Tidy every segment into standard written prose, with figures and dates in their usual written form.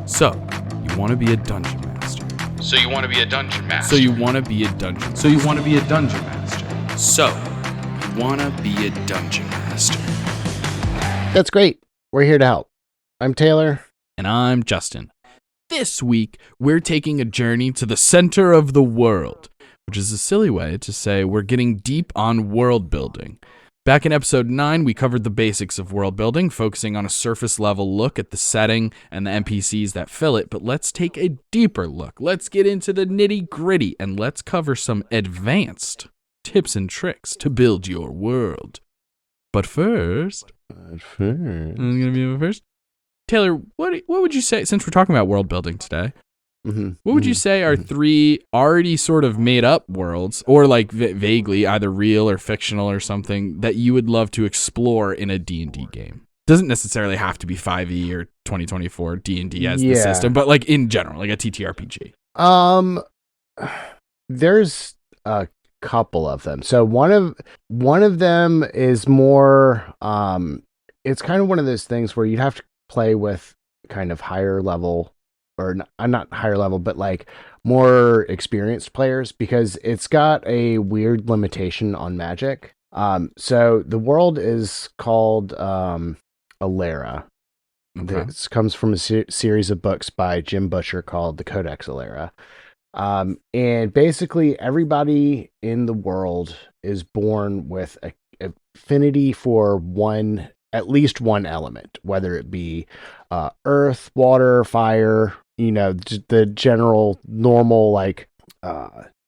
So, you want to be a dungeon master. So you want to be a dungeon master. So you want to be a dungeon. So you want to be a dungeon master. So, you want to be a dungeon master. That's great. We're here to help. I'm Taylor. And I'm Justin. This week, we're taking a journey to the center of the world, which is a silly way to say we're getting deep on world building. Back in episode 9, we covered the basics of world building, focusing on a surface level look at the setting and the NPCs that fill it, but let's take a deeper look. Let's get into the nitty gritty and let's cover some advanced tips and tricks to build your world. But first, I'm going to be first. Taylor, what would you say, since we're talking about world building today, what would you say are three already sort of made up worlds, or like vaguely either real or fictional or something, that you would love to explore in a D&D game? Doesn't necessarily have to be 5e or 2024 D&D as the system, but like in general, like a TTRPG. There's a couple of them. So one of them is more, it's kind of one of those things where you'd have to play with kind of higher level, or not higher level, but like more experienced players, because it's got a weird limitation on magic. So the world is called Alera. Okay. This comes from a series of books by Jim Butcher called the Codex Alera. And basically everybody in the world is born with a affinity for at least one element, whether it be earth, water, fire, the general normal like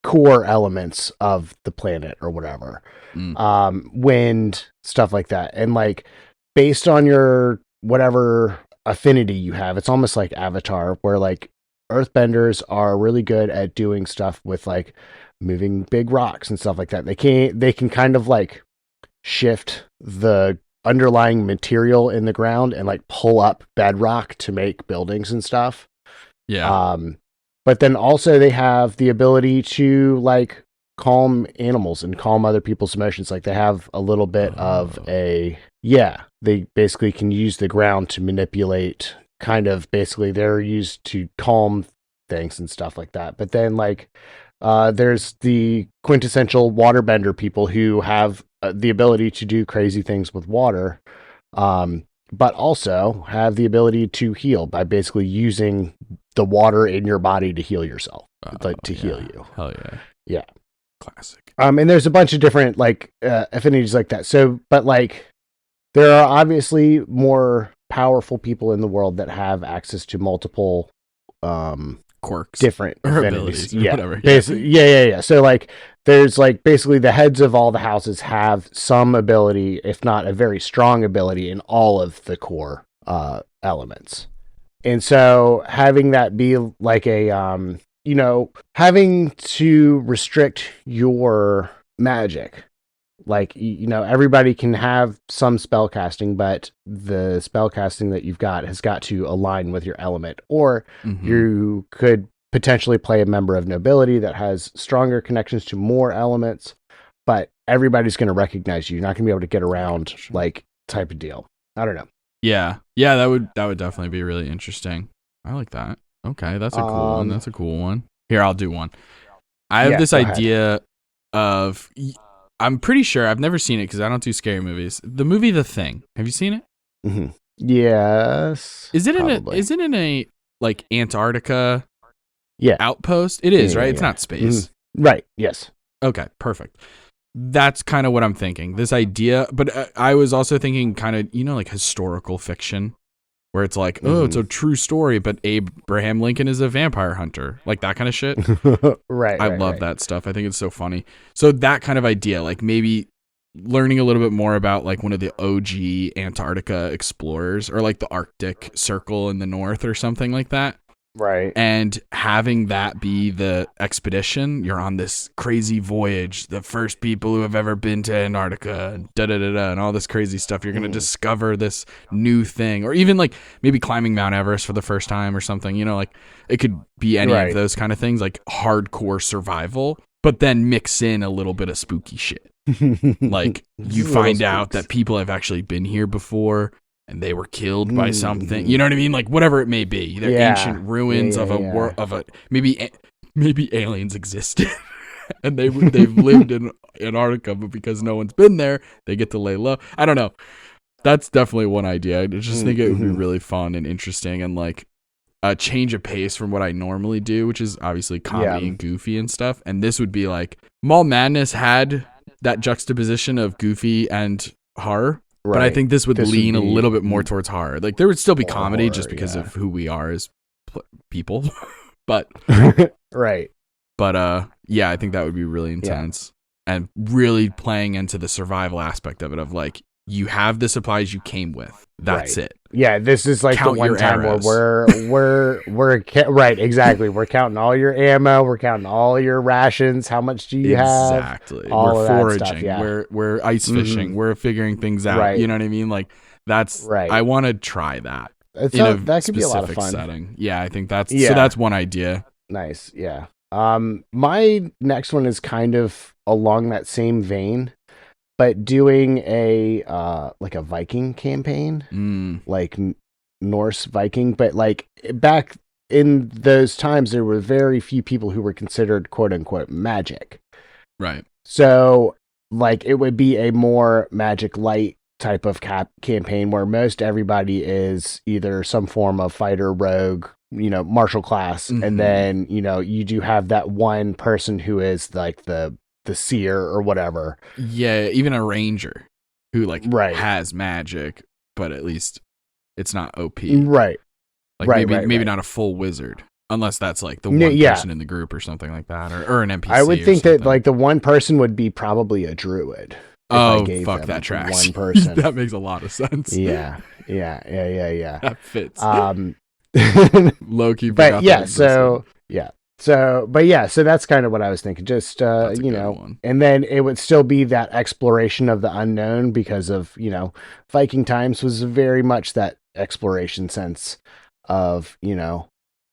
core elements of the planet or whatever. Wind, stuff like that. And like based on your whatever affinity you have, it's almost like Avatar, where like earthbenders are really good at doing stuff with like moving big rocks and stuff like that. They can kind of like shift the underlying material in the ground and like pull up bedrock to make buildings and stuff. Yeah. But then also they have the ability to like calm animals and calm other people's emotions. Like they have a little bit of they basically can use the ground to manipulate, kind of basically they're used to calm things and stuff like that. But then like there's the quintessential waterbender people who have the ability to do crazy things with water, but also have the ability to heal by basically using the water in your body to heal yourself, heal you. Hell yeah. Yeah. Classic. And there's a bunch of different like affinities like that. So, but like there are obviously more powerful people in the world that have access to multiple quirks, different affinities, yeah, whatever. Yeah. So like there's like basically the heads of all the houses have some ability, if not a very strong ability, in all of the core elements. And so having that be like a having to restrict your magic, like everybody can have some spell casting, but the spell casting that you've got has got to align with your element, or you could potentially play a member of nobility that has stronger connections to more elements, but everybody's going to recognize you. You're not going to be able to get around, like, type of deal. I don't know. Yeah, that would definitely be really interesting. I like that. Okay, that's a cool one. Here, I'll do one. I have this idea of, I'm pretty sure, I've never seen it because I don't do scary movies. The movie The Thing. Have you seen it? Mm-hmm. Yes. Is it in a like Antarctica Yeah. outpost? It is, right? It's not space. Right. Yes. Okay, perfect. That's kind of what I'm thinking. This idea, but I was also thinking kind of, like historical fiction, where it's like, it's a true story, but Abraham Lincoln is a vampire hunter, like that kind of shit. Right. I love that stuff. I think it's so funny. So that kind of idea, like maybe learning a little bit more about like one of the OG Antarctica explorers, or like the Arctic Circle in the north or something like that. Right. And having that be the expedition, you're on this crazy voyage, the first people who have ever been to Antarctica, and all this crazy stuff. You're going to discover this new thing, or even like maybe climbing Mount Everest for the first time or something, like it could be any of those kind of things, like hardcore survival, but then mix in a little bit of spooky shit. Like you find out that people have actually been here before. and they were killed by something. You know what I mean? Like whatever it may be, they're ancient ruins of a world of a maybe aliens existed. And they've lived in Antarctica, but because no one's been there, they get to lay low. I don't know. That's definitely one idea. I just think it would be really fun and interesting, and like a change of pace from what I normally do, which is obviously comedy and goofy and stuff. And this would be like Mall Madness had that juxtaposition of goofy and horror, but I think this would lean a little bit more towards horror. Like there would still be comedy just because of who we are as people, but right. But yeah, I think that would be really intense and really playing into the survival aspect of it. Of like, you have the supplies you came with. That's it. Yeah, this is like Count the one your time arrows. where we're right, exactly. We're counting all your ammo. We're counting all your rations. How much do you have? Exactly. All We're of that foraging. stuff, yeah. We're ice fishing. We're figuring things out. Right. You know what I mean? Like that's. Right. I want to try that That could be a lot of fun. setting. Yeah, I think that's so. That's one idea. Nice. Yeah. My next one is kind of along that same vein, but doing a like a Viking campaign, like Norse Viking, but like back in those times, there were very few people who were considered quote unquote magic. Right. So like it would be a more magic light type of campaign where most everybody is either some form of fighter, rogue, martial class, and then you do have that one person who is like the seer or whatever. Yeah, even a ranger who like has magic, but at least it's not OP. Right. Like maybe not a full wizard, unless that's like the one person in the group or something like that, or an NPC. I would think that like the one person would be probably a druid. Oh, fuck, that tracks. One person. That makes a lot of sense. Yeah. That fits. Low key. But so that's kind of what I was thinking. Just and then it would still be that exploration of the unknown because of Viking times was very much that exploration sense of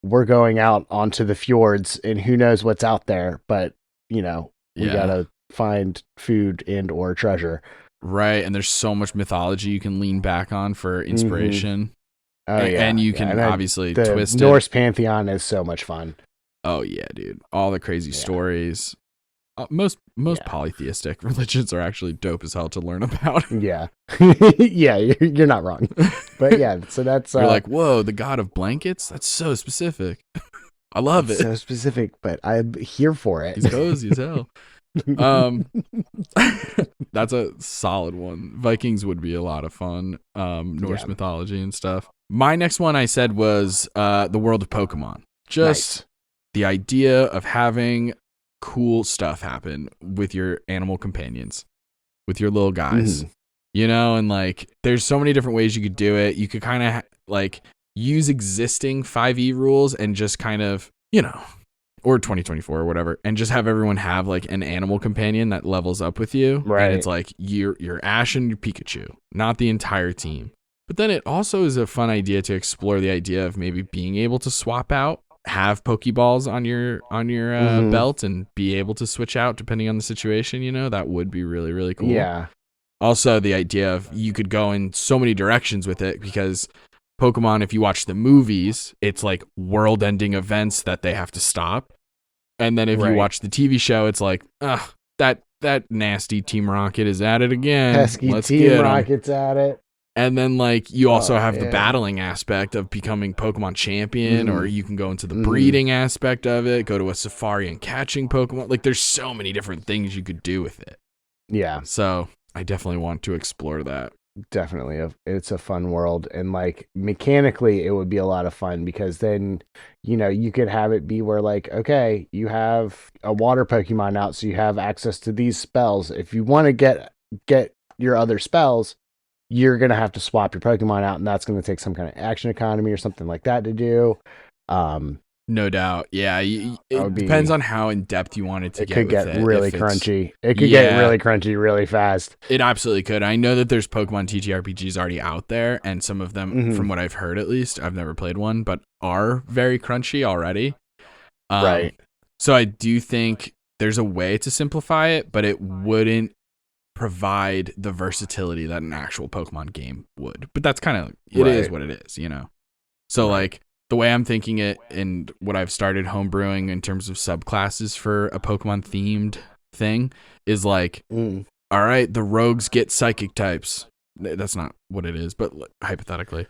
we're going out onto the fjords and who knows what's out there, but we gotta find food and or treasure. Right, and there's so much mythology you can lean back on for inspiration. And you can obviously twist it. The Norse pantheon is so much fun. Oh yeah, dude! All the crazy stories. Most polytheistic religions are actually dope as hell to learn about. Yeah, yeah, you're not wrong. But yeah, so that's you're like, whoa, the god of blankets? That's so specific. I love it. So specific, but I'm here for it. He's cozy as hell. That's a solid one. Vikings would be a lot of fun. Norse mythology and stuff. My next one I said was the world of Pokemon. Just the idea of having cool stuff happen with your animal companions, with your little guys. And like there's so many different ways you could do it. You could kind of like use existing 5e rules and just kind of, or 2024 or whatever, and just have everyone have like an animal companion that levels up with you. Right. And it's like you're Ash and your Pikachu, not the entire team. But then it also is a fun idea to explore the idea of maybe being able to swap out, have Pokeballs on your belt and be able to switch out depending on the situation. That would be really, really cool. Yeah. Also the idea of you could go in so many directions with it because Pokemon, if you watch the movies, it's like world-ending events that they have to stop. And then if you watch the TV show, it's like, that nasty Team Rocket is at it again. Pesky Team Rocket's at it. And then like you also have the battling aspect of becoming Pokemon champion, or you can go into the breeding aspect of it, go to a safari and catching Pokemon. Like there's so many different things you could do with it. Yeah. So I definitely want to explore that. Definitely. It's a fun world. And like mechanically it would be a lot of fun because then, you could have it be where like, okay, you have a water Pokemon out, so you have access to these spells. If you want to get your other spells, you're going to have to swap your Pokemon out, and that's going to take some kind of action economy or something like that to do. No doubt. Yeah. It depends on how in depth you want it to get. It could get really crunchy. It could get really crunchy really fast. It absolutely could. I know that there's Pokemon TTRPGs already out there, and some of them, from what I've heard at least, I've never played one, but are very crunchy already. Right. So I do think there's a way to simplify it, but it wouldn't provide the versatility that an actual Pokemon game would. But that's kind of, it is what it is, you know? So like the way I'm thinking it and what I've started homebrewing in terms of subclasses for a Pokemon themed thing is like, all right, the rogues get psychic types. That's not what it is, but hypothetically.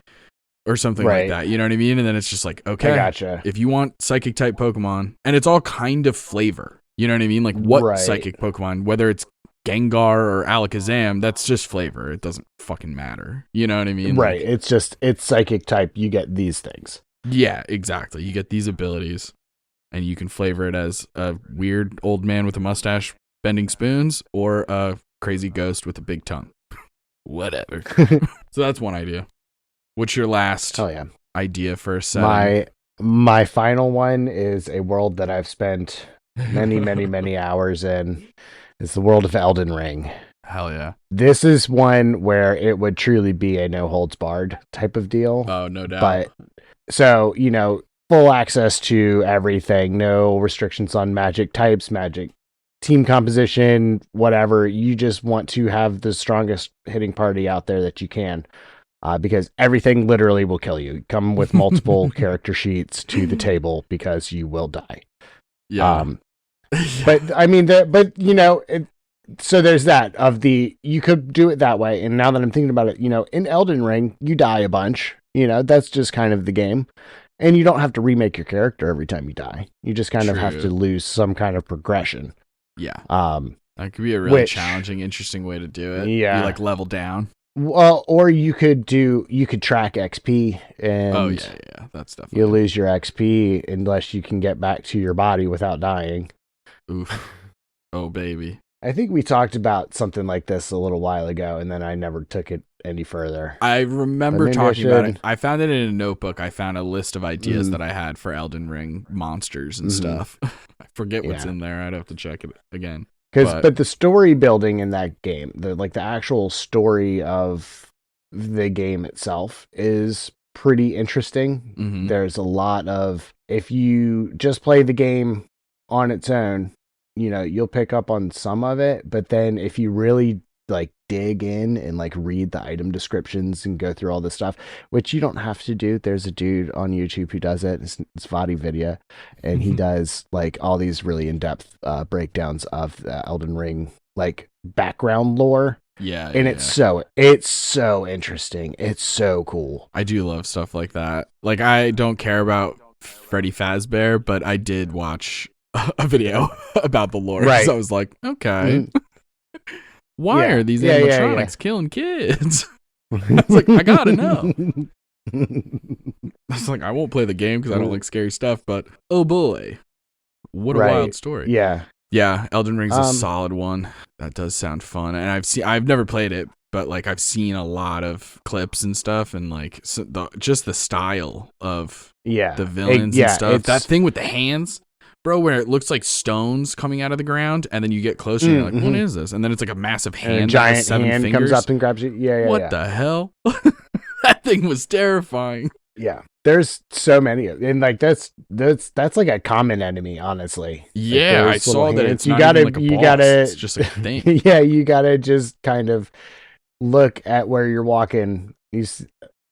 Or something like that, you know what I mean? And then it's just like, okay, I gotcha. If you want psychic type Pokemon, and it's all kind of flavor, you know what I mean? Like what psychic Pokemon, whether it's Gengar or Alakazam, that's just flavor. It doesn't fucking matter. You know what I mean? Right. Like, It's psychic type. You get these things. Yeah, exactly. You get these abilities, and you can flavor it as a weird old man with a mustache bending spoons or a crazy ghost with a big tongue. Whatever. So that's one idea. What's your last idea for a setting? My final one is a world that I've spent many, many, many hours in. It's the world of Elden Ring. Hell yeah. This is one where it would truly be a no holds barred type of deal. Oh, no doubt. But so, you know, full access to everything, no restrictions on magic types, magic team composition, whatever. You just want to have the strongest hitting party out there that you can. Because everything literally will kill you. Come with multiple character sheets to the table because you will die. Yeah. But I mean, you know, so there's that you could do it that way. And now that I'm thinking about it, you know, in Elden Ring, you die a bunch. You know, that's just kind of the game. And you don't have to remake your character every time you die. You just kind of have to lose some kind of progression. Yeah. That could be a really challenging, interesting way to do it. Yeah. You like level down. Well, or you could track XP and that's definitely you lose your XP unless you can get back to your body without dying. Oof. Oh baby. I think we talked about something like this a little while ago and then I never took it any further. I remember talking about it. I found it in a notebook. I found a list of ideas that I had for Elden Ring monsters and stuff. I forget what's in there. I'd have to check it again. But the story building in that game, the actual story of the game itself is pretty interesting. Mm-hmm. There's a lot of, if you just play the game on its own, you know, you'll pick up on some of it. But then if you really like dig in and like read the item descriptions and go through all this stuff, which you don't have to do. There's a dude on YouTube who does it. It's Vadi Vidya, and he does like all these really in-depth breakdowns of the Elden Ring like background lore. Yeah, and it's so interesting. It's so cool. I do love stuff like that. Like I don't care about Freddy Fazbear, but I did watch a video about the lore. Right. So I was like, okay. Why are these animatronics killing kids? I was like, I gotta know. I was like, I won't play the game because I don't like scary stuff, but oh boy, what a wild story. Yeah, Elden Ring's a solid one. That does sound fun, and I've never played it, but like I've seen a lot of clips and stuff, and like just the style of the villains and stuff. That thing with the hands. Bro, where it looks like stones coming out of the ground, and then you get closer, and you're like, what is this? And then it's like a massive hand, and a giant that has 7 hand fingers. comes up and grabs you. What the hell? That thing was terrifying. Yeah, there's so many, and like that's like a common enemy, honestly. Yeah, like I saw that. It's you gotta, it's just a thing. Yeah, you gotta just kind of look at where you're walking.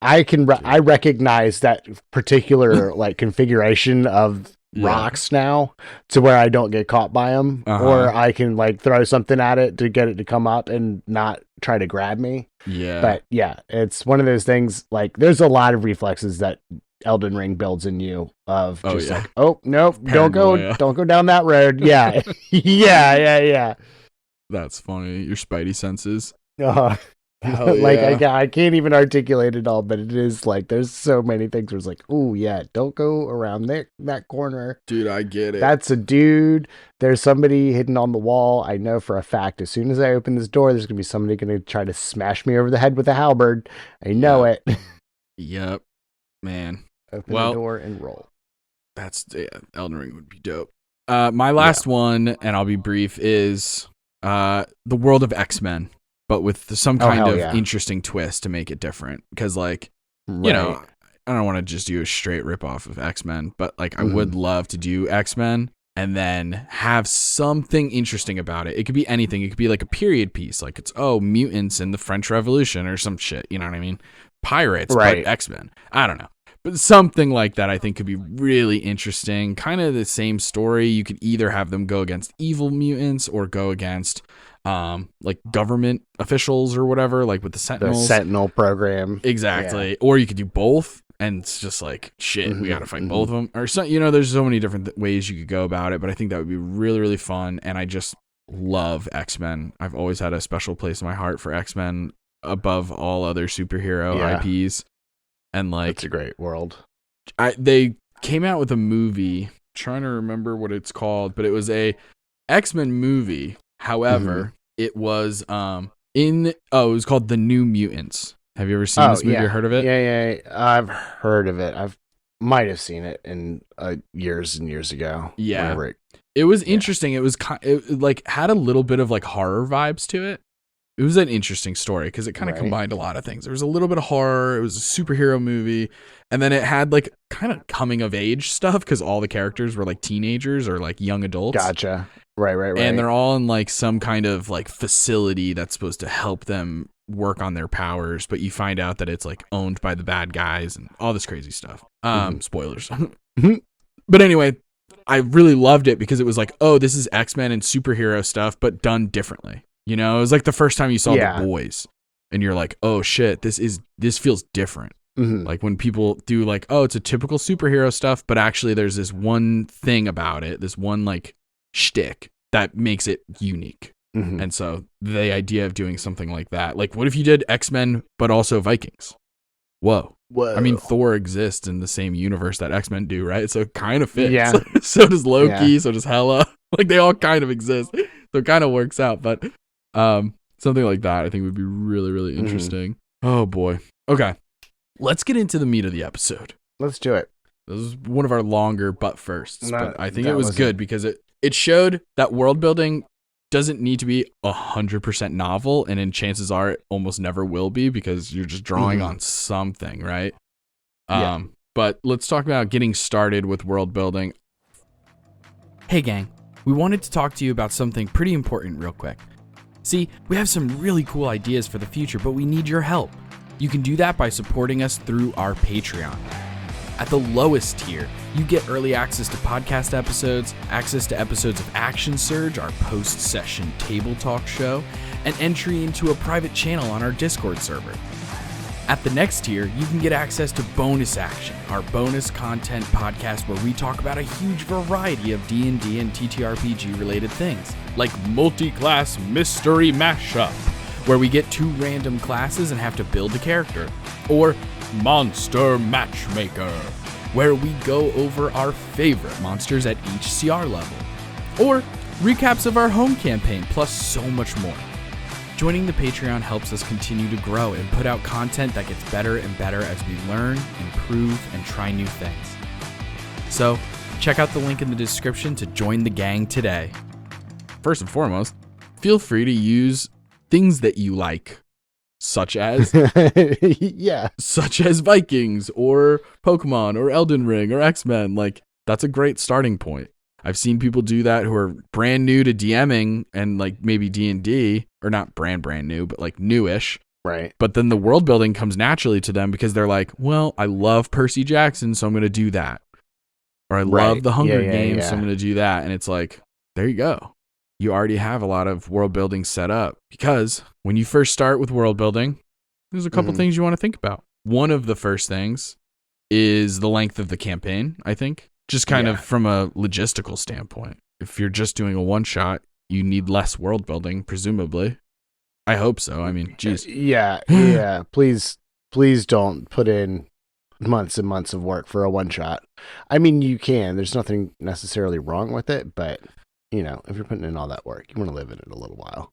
I recognize that particular like configuration of rocks now to where I don't get caught by them, or I can like throw something at it to get it to come up and not try to grab me. But it's one of those things, like there's a lot of reflexes that Elden Ring builds in you of just like, oh nope, don't go down that road. Yeah. That's funny. Your spidey senses. Like I can't even articulate it all, but it is like there's so many things where it's like, oh yeah, don't go around that corner, dude. I get it. That's a dude. There's somebody hidden on the wall. I know for a fact as soon as I open this door, there's gonna be somebody gonna try to smash me over the head with a halberd. I know it. Yep, man. Open the door and roll. Elden Ring would be dope. My last one, and I'll be brief, is the world of X-Men. But with some kind of interesting twist to make it different. Because, like, you know, I don't want to just do a straight ripoff of X-Men, but, like, I would love to do X-Men, and then have something interesting about it. It could be anything. It could be like a period piece, like it's mutants in the French Revolution or some shit. You know what I mean? Pirates, Right. but X-Men. I don't know. But something like that I think could be really interesting. Kind of the same story. You could either have them go against evil mutants or go against like government officials or whatever, like with the Sentinels. The Sentinel program. Exactly. Yeah. Or you could do both, and it's just like, shit, we got to fight both of them. Or, there's so many different ways you could go about it, but I think that would be really, really fun. And I just love X-Men. I've always had a special place in my heart for X-Men above all other superhero IPs. And like, it's a great world. They came out with a movie, I'm trying to remember what it's called, but it was a X-Men movie. However, it was it was called The New Mutants. Have you ever seen this movie or heard of it? Yeah, I've heard of it. Might have seen it in years and years ago. Yeah, it was interesting. It was it like had a little bit of like horror vibes to it. It was an interesting story because it kind of combined a lot of things. There was a little bit of horror. It was a superhero movie. And then it had like kind of coming of age stuff because all the characters were like teenagers or like young adults. Gotcha. Right. And they're all in like some kind of like facility that's supposed to help them work on their powers. But you find out that it's like owned by the bad guys and all this crazy stuff. Spoilers. But anyway, I really loved it because it was like, this is X-Men and superhero stuff, but done differently. It was like the first time you saw The Boys and you're like, oh shit, this feels different. Like when people do like, it's a typical superhero stuff, but actually there's this one thing about it, this one like shtick that makes it unique. And so the idea of doing something like that, like what if you did X-Men, but also Vikings? Whoa. I mean, Thor exists in the same universe that X-Men do, right? So it kind of fits. Yeah. So does Loki, so does Hela. Like they all kind of exist. So it kind of works out, but something like that I think would be really, really interesting. Oh boy. Okay. Let's get into the meat of the episode. Let's do it. This is one of our longer but firsts, but I think it was good because it showed that world building doesn't need to be 100% novel, and in chances are it almost never will be because you're just drawing on something, right? But let's talk about getting started with world building. Hey gang, we wanted to talk to you about something pretty important real quick. See, we have some really cool ideas for the future, but we need your help. You can do that by supporting us through our Patreon. At the lowest tier, you get early access to podcast episodes, access to episodes of Action Surge, our post-session table talk show, and entry into a private channel on our Discord server. At the next tier, you can get access to Bonus Action, our bonus content podcast where we talk about a huge variety of D&D and TTRPG related things, like multi-class mystery mashup, where we get 2 random classes and have to build a character, or Monster Matchmaker, where we go over our favorite monsters at each CR level, or recaps of our home campaign, plus so much more. Joining the Patreon helps us continue to grow and put out content that gets better and better as we learn, improve, and try new things. So, check out the link in the description to join the gang today. First and foremost, feel free to use things that you like, such as such as Vikings or Pokemon or Elden Ring or X-Men. Like, that's a great starting point. I've seen people do that who are brand new to DMing and like maybe D&D, or not brand new, but like newish. Right. But then the world building comes naturally to them because they're like, well, I love Percy Jackson, so I'm going to do that. Or I love the Hunger Games, so I'm going to do that. And it's like, there you go. You already have a lot of world building set up, because when you first start with world building, there's a couple things you want to think about. One of the first things is the length of the campaign, I think. Just kind of from a logistical standpoint. If you're just doing a one shot, you need less world building, presumably. I hope so. I mean, geez. Yeah. Please don't put in months and months of work for a one shot. I mean, you can. There's nothing necessarily wrong with it, but if you're putting in all that work, you want to live in it a little while.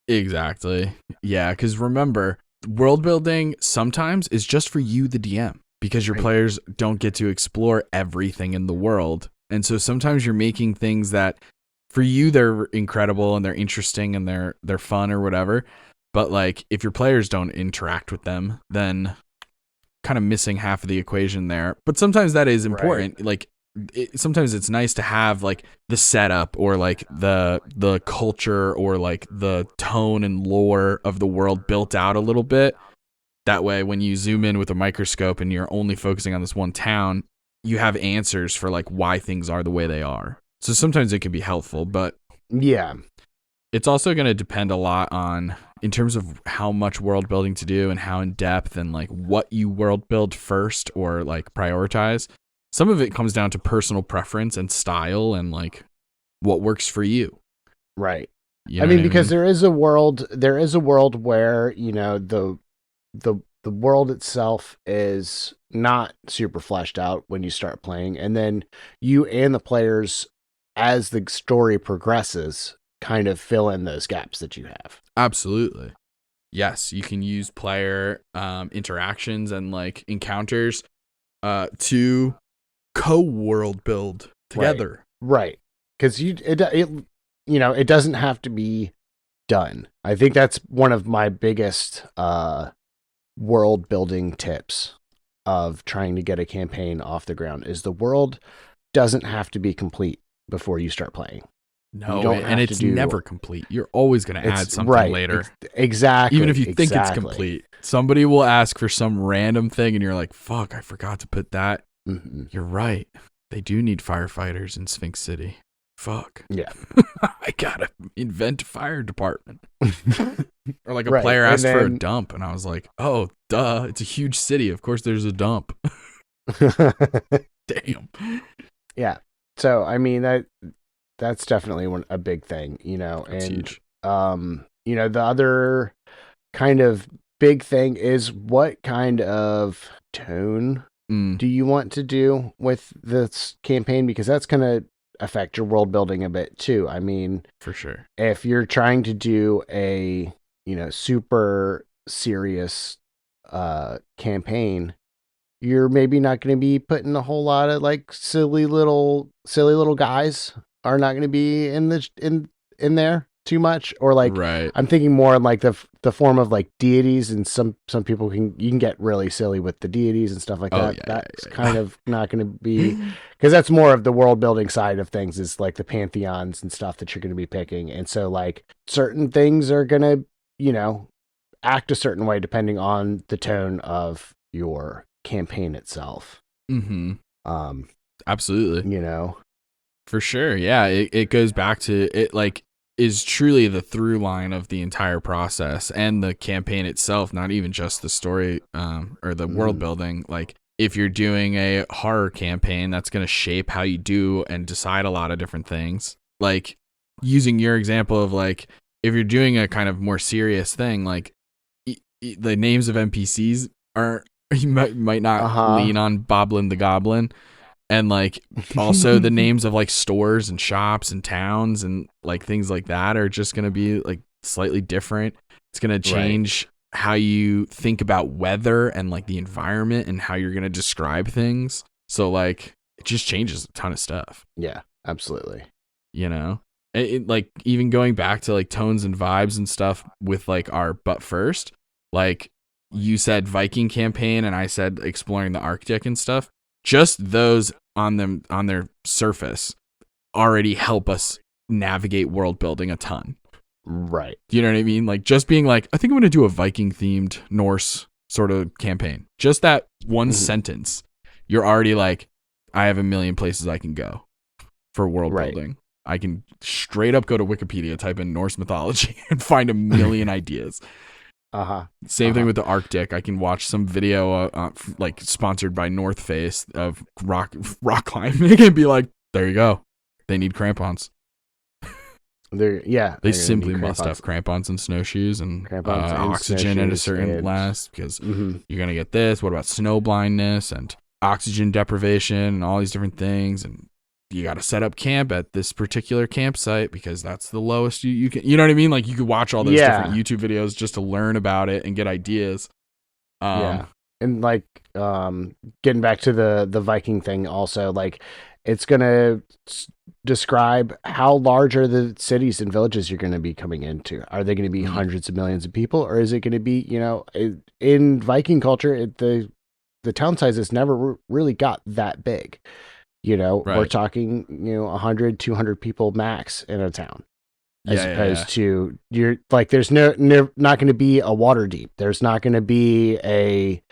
Exactly. Yeah, because remember, world building sometimes is just for you, the DM. Because your players don't get to explore everything in the world. And so sometimes you're making things that for you, they're incredible and they're interesting and they're fun or whatever. But like if your players don't interact with them, then kind of missing half of the equation there. But sometimes that is important. Like sometimes it's nice to have like the setup or like the culture or like the tone and lore of the world built out a little bit. That way, when you zoom in with a microscope and you're only focusing on this one town, you have answers for like why things are the way they are. So sometimes it can be helpful, but yeah, it's also going to depend a lot on, in terms of how much world building to do and how in depth and like what you world build first or like prioritize. Some of it comes down to personal preference and style and like what works for you. right. You know I mean, what because there is a world where, you know, the world itself is not super fleshed out when you start playing, and then you and the players, as the story progresses, kind of fill in those gaps that you have. Absolutely. Yes, you can use player interactions and like encounters to co-world build together. Right. Because it doesn't have to be done. I think that's one of my biggest world building tips of trying to get a campaign off the ground is the world doesn't have to be complete before you start playing. No, and it's never complete. You're always going to add something later. Exactly. Even if you think it's complete. Somebody will ask for some random thing and you're like, fuck, I forgot to put that. Mm-hmm. You're right. They do need firefighters in Sphinx City. Fuck. Yeah. I gotta invent a fire department. Or like a Right. player asked for a dump, and I was like, oh, duh. It's a huge city. Of course there's a dump. Damn. Yeah. So, I mean, that's definitely a big thing, you know. That's and, huge. You know, the other kind of big thing is what kind of tone do you want to do with this campaign? Because that's going to affect your world building a bit too. I mean, for sure. If you're trying to do a, you know, super serious campaign, you're maybe not going to be putting a whole lot of like silly little guys are not going to be in there too much, or like right. I'm thinking more in like the form of like deities, and some people you can get really silly with the deities and stuff like that. That's kind of not going to be, because that's more of the world building side of things, is like the pantheons and stuff that you're going to be picking. And so like certain things are going to, you know, act a certain way depending on the tone of your campaign itself. Absolutely. You know, for sure. Yeah. It goes back to it, like, is truly the through line of the entire process and the campaign itself, not even just the story or the world building. Like, if you're doing a horror campaign, that's going to shape how you do and decide a lot of different things. Like, using your example of like, if you're doing a kind of more serious thing, like the names of NPCs you might not lean on Boblin the Goblin. And like also the names of like stores and shops and towns and like things like that are just going to be like slightly different. It's going to change how you think about weather and like the environment and how you're going to describe things. So like it just changes a ton of stuff. Yeah, absolutely. You know, it like even going back to like tones and vibes and stuff with like our but first, like you said Viking campaign and I said exploring the Arctic and stuff. Just those on their surface already help us navigate world building a ton. Right. You know what I mean? Like just being like, I think I'm going to do a Viking themed Norse sort of campaign. Just that one sentence, you're already like, I have a million places I can go for world building. I can straight up go to Wikipedia, type in Norse mythology and find a million ideas. Same thing with the Arctic. I can watch some video like sponsored by North Face of rock climbing and be like, there you go. They need crampons. They simply must have crampons and snowshoes and oxygen at a certain last, because you're going to get this. What about snow blindness and oxygen deprivation and all these different things? And you got to set up camp at this particular campsite because that's the lowest you can, you know what I mean? Like you could watch all those different YouTube videos just to learn about it and get ideas. And like getting back to the Viking thing also, like it's going to describe how large are the cities and villages you're going to be coming into. Are they going to be hundreds of millions of people, or is it going to be, you know, in Viking culture, the town sizes never really got that big. We're Right. talking, 100, 200 people max in a town. As Yeah, opposed to you're like, there's not going to be a water deep. There's not going to be a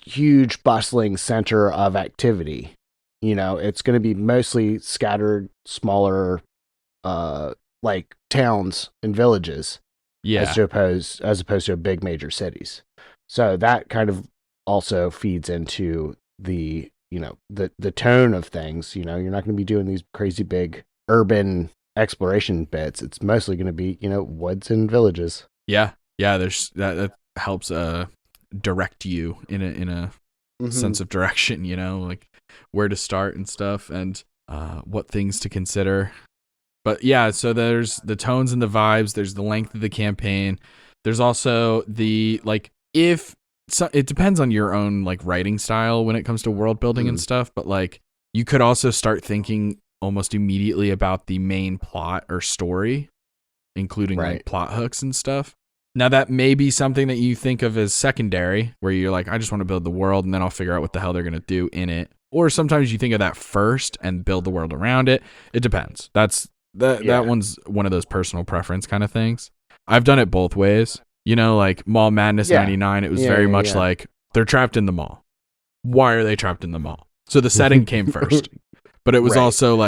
huge bustling center of activity. It's going to be mostly scattered, smaller, like towns and villages, yeah, as opposed to big major cities. So that kind of also feeds into the the tone of things. You're not going to be doing these crazy big urban exploration bits. It's mostly going to be woods and villages. yeah. There's that helps direct you in a sense of direction. Like where to start and stuff, and what things to consider. But yeah, so there's the tones and the vibes. There's the length of the campaign. There's also the if so, it depends on your own writing style when it comes to world building and stuff. But you could also start thinking almost immediately about the main plot or story, including plot hooks and stuff. Now that may be something that you think of as secondary, where you're like, I just want to build the world and then I'll figure out what the hell they're going to do in it. Or sometimes you think of that first and build the world around it. It depends. That one's one of those personal preference kind of things. I've done it both ways. Like Mall Madness 99, it was very much like they're trapped in the mall. Why are they trapped in the mall? So the setting came first. But it was also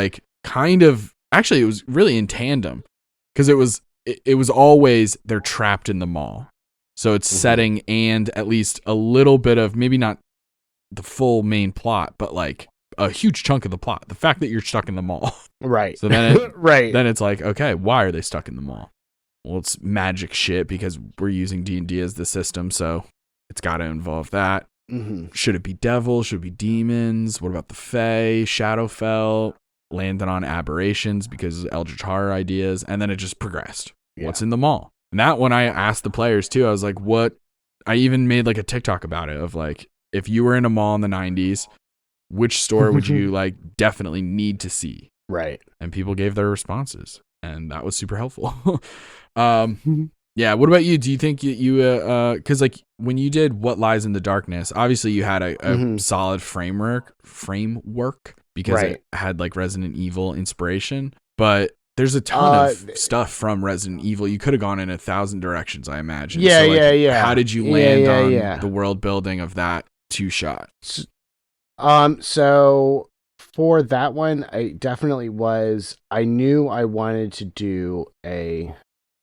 actually it was really in tandem, because it was always they're trapped in the mall. So it's setting and at least a little bit of, maybe not the full main plot, but a huge chunk of the plot. The fact that you're stuck in the mall. Right. So then then it's like, okay, why are they stuck in the mall? Well, it's magic shit because we're using D&D as the system, so it's got to involve that. Should it be devils? Should it be demons? What about the Fae? Shadowfell? Landed on aberrations because of Eldritch Horror ideas, and then it just progressed. What's in the mall? And that one I asked the players too. I was like, what? I even made a TikTok about it of if you were in a mall in the 90s, which store would you definitely need to see? Right. And people gave their responses, and that was super helpful. Yeah. What about you? Do you think you because when you did What Lies in the Darkness, obviously you had a solid framework because it had Resident Evil inspiration, but there's a ton of stuff from Resident Evil. You could have gone in 1,000 directions, I imagine. Yeah. How did you land on the world building of that two-shot? So for that one, I definitely I knew I wanted to do a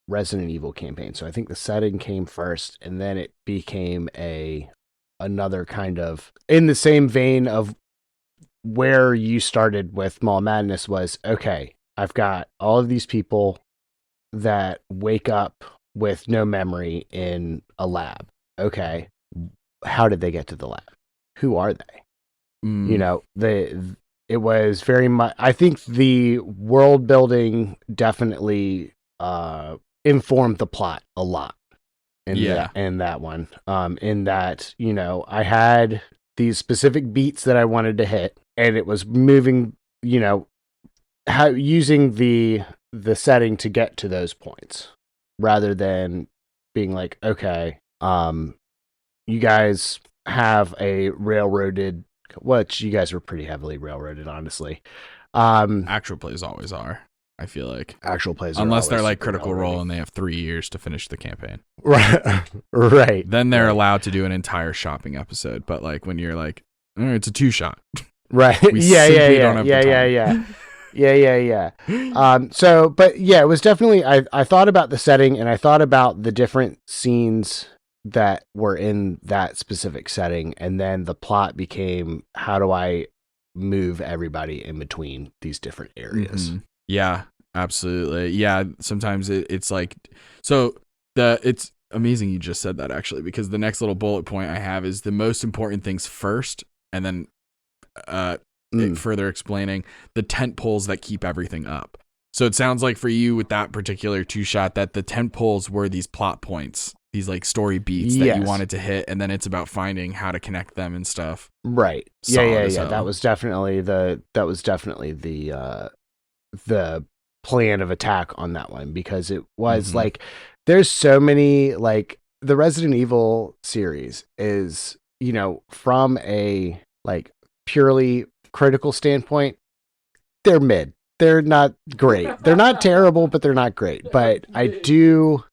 Resident Evil campaign. So I think the setting came first, and then it became another kind of in the same vein of where you started with Mall Madness was, okay, I've got all of these people that wake up with no memory in a lab. Okay, how did they get to the lab? Who are they? It was very much, I think the world building definitely informed the plot a lot in that one. In that, I had these specific beats that I wanted to hit, and it was moving, using the setting to get to those points, rather than being like, okay, you guys have a railroaded, which you guys were pretty heavily railroaded, honestly. Actual plays always are. I feel like actual plays, unless they're Critical Role and they have 3 years to finish the campaign, right? Then they're allowed to do an entire shopping episode. But when you're it's a 2-shot, right? Yeah. So, but yeah, it was definitely, I thought about the setting, and I thought about the different scenes that were in that specific setting, and then the plot became, how do I move everybody in between these different areas? Yeah, absolutely. Yeah, sometimes it's it's amazing you just said that, actually, because the next little bullet point I have is the most important things first, and then further explaining the tent poles that keep everything up. So it sounds like for you with that particular 2-shot that the tent poles were these plot points, these story beats that you wanted to hit, and then it's about finding how to connect them and stuff. Right. Solid yeah. That was definitely the plan of attack on that one, because it was there's so many, the Resident Evil series is, from a purely critical standpoint, they're mid. They're not great. They're not terrible, but they're not great. But I do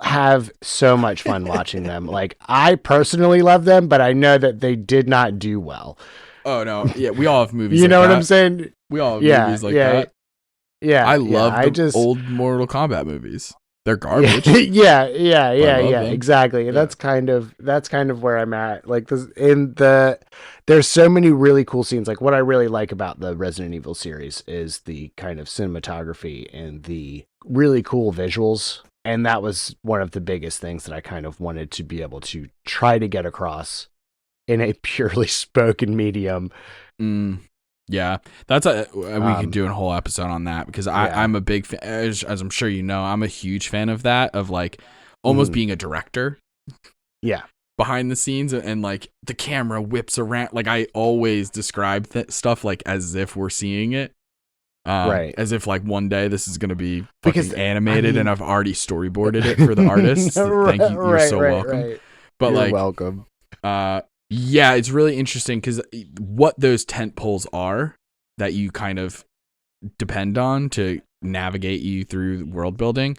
have so much fun watching them. Like, I personally love them, but I know that they did not do well. Oh no, yeah, we all have movies. You like know that. what I'm saying? We all have movies like that. Yeah, I love the old Mortal Kombat movies. They're garbage. Yeah, them. exactly. And that's kind of where I'm at. Like there's so many really cool scenes. Like, what I really like about the Resident Evil series is the kind of cinematography and the really cool visuals. And that was one of the biggest things that I kind of wanted to be able to try to get across in a purely spoken medium. Yeah, that's we could do a whole episode on that, because I'm a big fan, as I'm sure you know, I'm a huge fan of that, of like almost being a director. Yeah. Behind the scenes, and like the camera whips around. Like, I always describe stuff like as if we're seeing it. Right. As if like one day this is going to be fucking animated, and I've already storyboarded it for the artists. Thank you. You're so welcome. Right. But you're welcome. Yeah, it's really interesting because what those tent poles are that you kind of depend on to navigate you through world building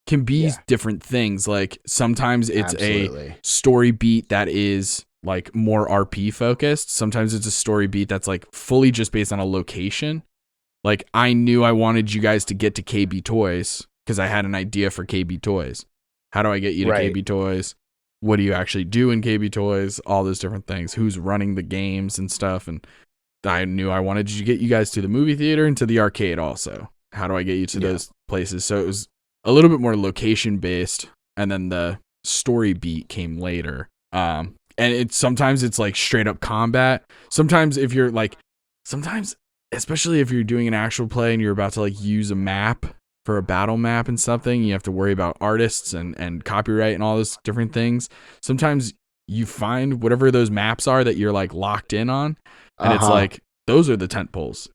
can be different things. Like, sometimes it's a story beat that is like more RP focused. Sometimes it's a story beat that's like fully just based on a location. Like, I knew I wanted you guys to get to KB Toys because I had an idea for KB Toys. How do I get you to KB Toys? What do you actually do in KB Toys? All those different things. Who's running the games and stuff. And I knew I wanted to get you guys to the movie theater and to the arcade also. How do I get you to those places? So it was a little bit more location based. And then the story beat came later. And sometimes it's like straight up combat. Sometimes especially if you're doing an actual play and you're about to like use a map for a battle map and something, you have to worry about artists and copyright and all those different things. Sometimes you find whatever those maps are that you're like locked in on, and it's like, those are the tent poles.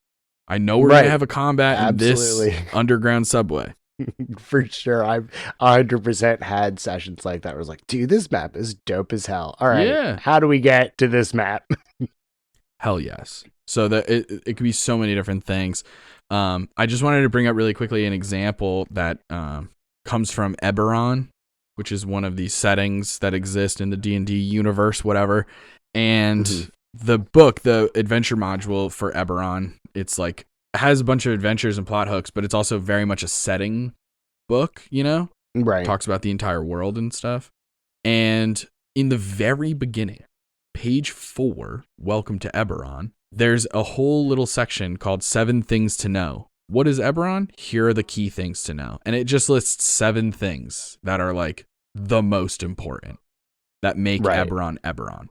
I know we're going to have a combat in this underground subway. For sure. I've 100% had sessions like that where it's like, dude, this map is dope as hell. All right, how do we get to this map? Hell yes. So that it could be so many different things. I just wanted to bring up really quickly an example that comes from Eberron, which is one of these settings that exist in the D&D universe, whatever. And the book, the adventure module for Eberron, it's like, it has a bunch of adventures and plot hooks, but it's also very much a setting book, you know? Right. It talks about the entire world and stuff. And in the very beginning, page 4, Welcome to Eberron, there's a whole little section called 7 Things to Know. What is Eberron? Here are the key things to know. And it just lists 7 things that are like the most important that make Eberron Eberron.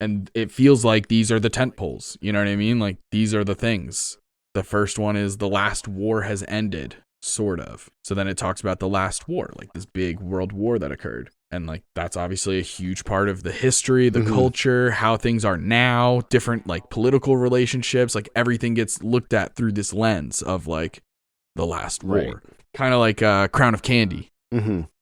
And it feels like these are the tent poles. You know what I mean? Like, these are the things. The first one is the last war has ended, sort of. So then it talks about the last war, like this big world war that occurred. And like, that's obviously a huge part of the history, the culture, how things are now, different like political relationships, like everything gets looked at through this lens of like the last war. Kind of like Crown of Candy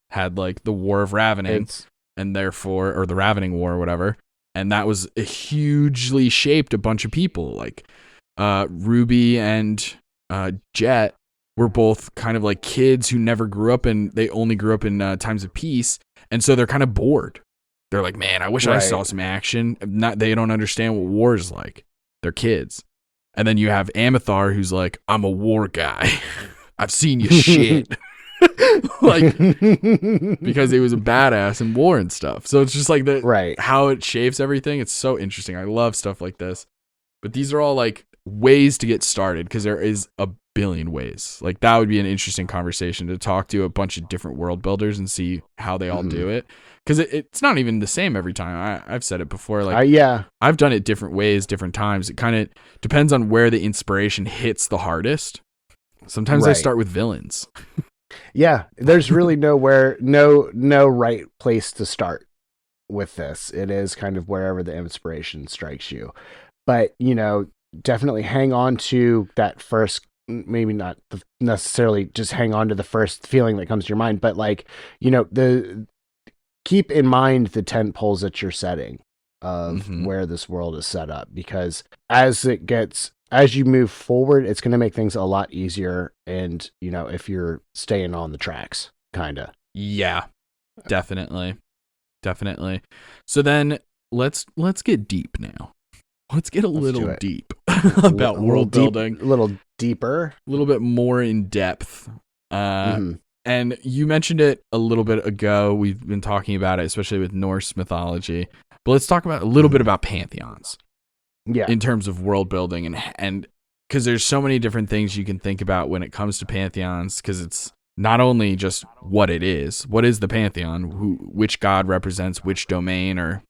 had like the War of Ravening and therefore, or the Ravening War or whatever. And that was hugely shaped a bunch of people. Like Ruby and Jet were both kind of like kids who never grew up they only grew up in times of peace. And so they're kind of bored. They're like, man, I wish I saw some action. They don't understand what war is like. They're kids. And then you have Amithar, who's like, I'm a war guy. I've seen your shit. Like, because he was a badass in war and stuff. So it's just like how it shapes everything. It's so interesting. I love stuff like this. But these are all like ways to get started, because there is a billion ways. Like, that would be an interesting conversation to talk to a bunch of different world builders and see how they all do it, because it's not even the same every time. I've said it before, like I've done it different ways, different times. It kind of depends on where the inspiration hits the hardest. Sometimes I start with villains. There's really no right place to start with this. It is kind of wherever the inspiration strikes you. But, you know, definitely hang on to that first, maybe not necessarily just hang on to the first feeling that comes to your mind, but like, you know, keep in mind the tent poles that you're setting. of where this world is set up, because as you move forward, it's going to make things a lot easier. And, if you're staying on the tracks, kind of. Yeah, definitely. So then let's get deep now. Let's get a little deep about world building. A little deeper. A little bit more in depth. And you mentioned it a little bit ago. We've been talking about it, especially with Norse mythology. But let's talk about a little bit about pantheons. Yeah. In terms of world building, and because there's so many different things you can think about when it comes to pantheons, because it's not only just what it is. What is the pantheon? Which god represents which domain, or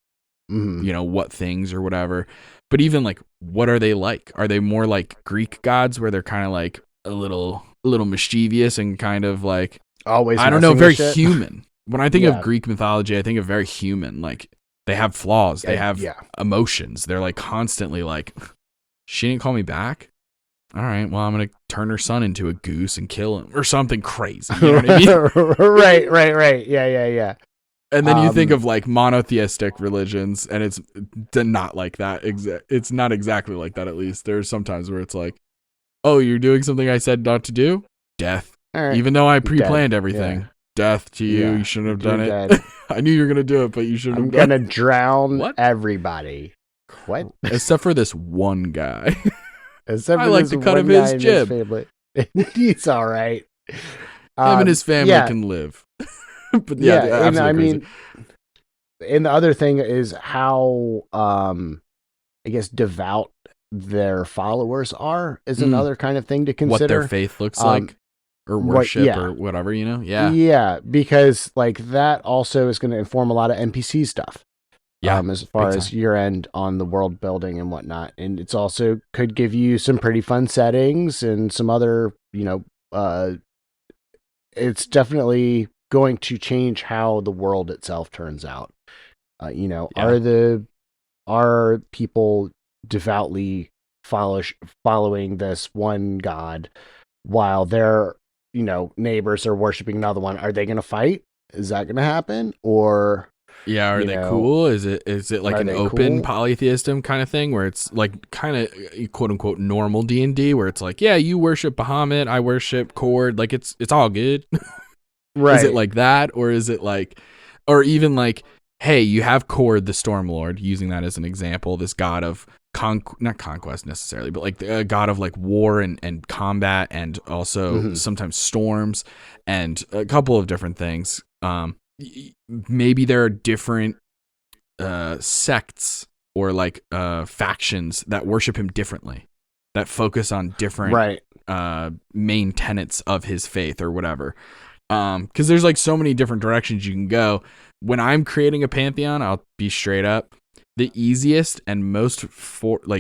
what things or whatever. But even like, what are they like? Are they more like Greek gods, where they're kind of like a little mischievous and kind of like, always, I don't know, very human. When I think of Greek mythology, I think of very human. Like, they have flaws. They have emotions. They're like constantly like, she didn't call me back. All right, well, I'm going to turn her son into a goose and kill him or something crazy. You know what I mean? Right. Yeah. And then you think of like monotheistic religions, and it's not like that. It's not exactly like that, at least. There's sometimes where it's like, oh, you're doing something I said not to do? Death. Right. Even though I pre-planned everything. Yeah. Death to you. You shouldn't have done it. I knew you were going to do it, but you shouldn't have done it. I'm going to drown everybody. What? Except for this one guy. Except for I like the cut of his jib. He's all right. Him and his family can live. But and I mean, and the other thing is how, I guess, devout their followers are is another kind of thing to consider. What their faith looks like, or worship, or whatever, Yeah, because like that also is going to inform a lot of NPC stuff. Yeah, as far as your end on the world building and whatnot, and it's also could give you some pretty fun settings and some other, it's definitely going to change how the world itself turns out. Are people devoutly following this one god while their neighbors are worshiping another one? Are they going to fight? Is that going to happen? Or are they cool? Is it like an open polytheism kind of thing, where it's like kind of quote unquote normal D&D, where it's like, you worship Bahamut, I worship Cord, like it's all good. Right. Is it like that, or is it like, or even like, hey, you have Cord the Stormlord, using that as an example, this god of not conquest necessarily, but like a god of like war and combat, and also sometimes storms, and a couple of different things. Maybe there are different sects or like factions that worship him differently, that focus on different main tenets of his faith or whatever. Because there's like so many different directions you can go. When I'm creating a pantheon, I'll be straight up. The easiest and most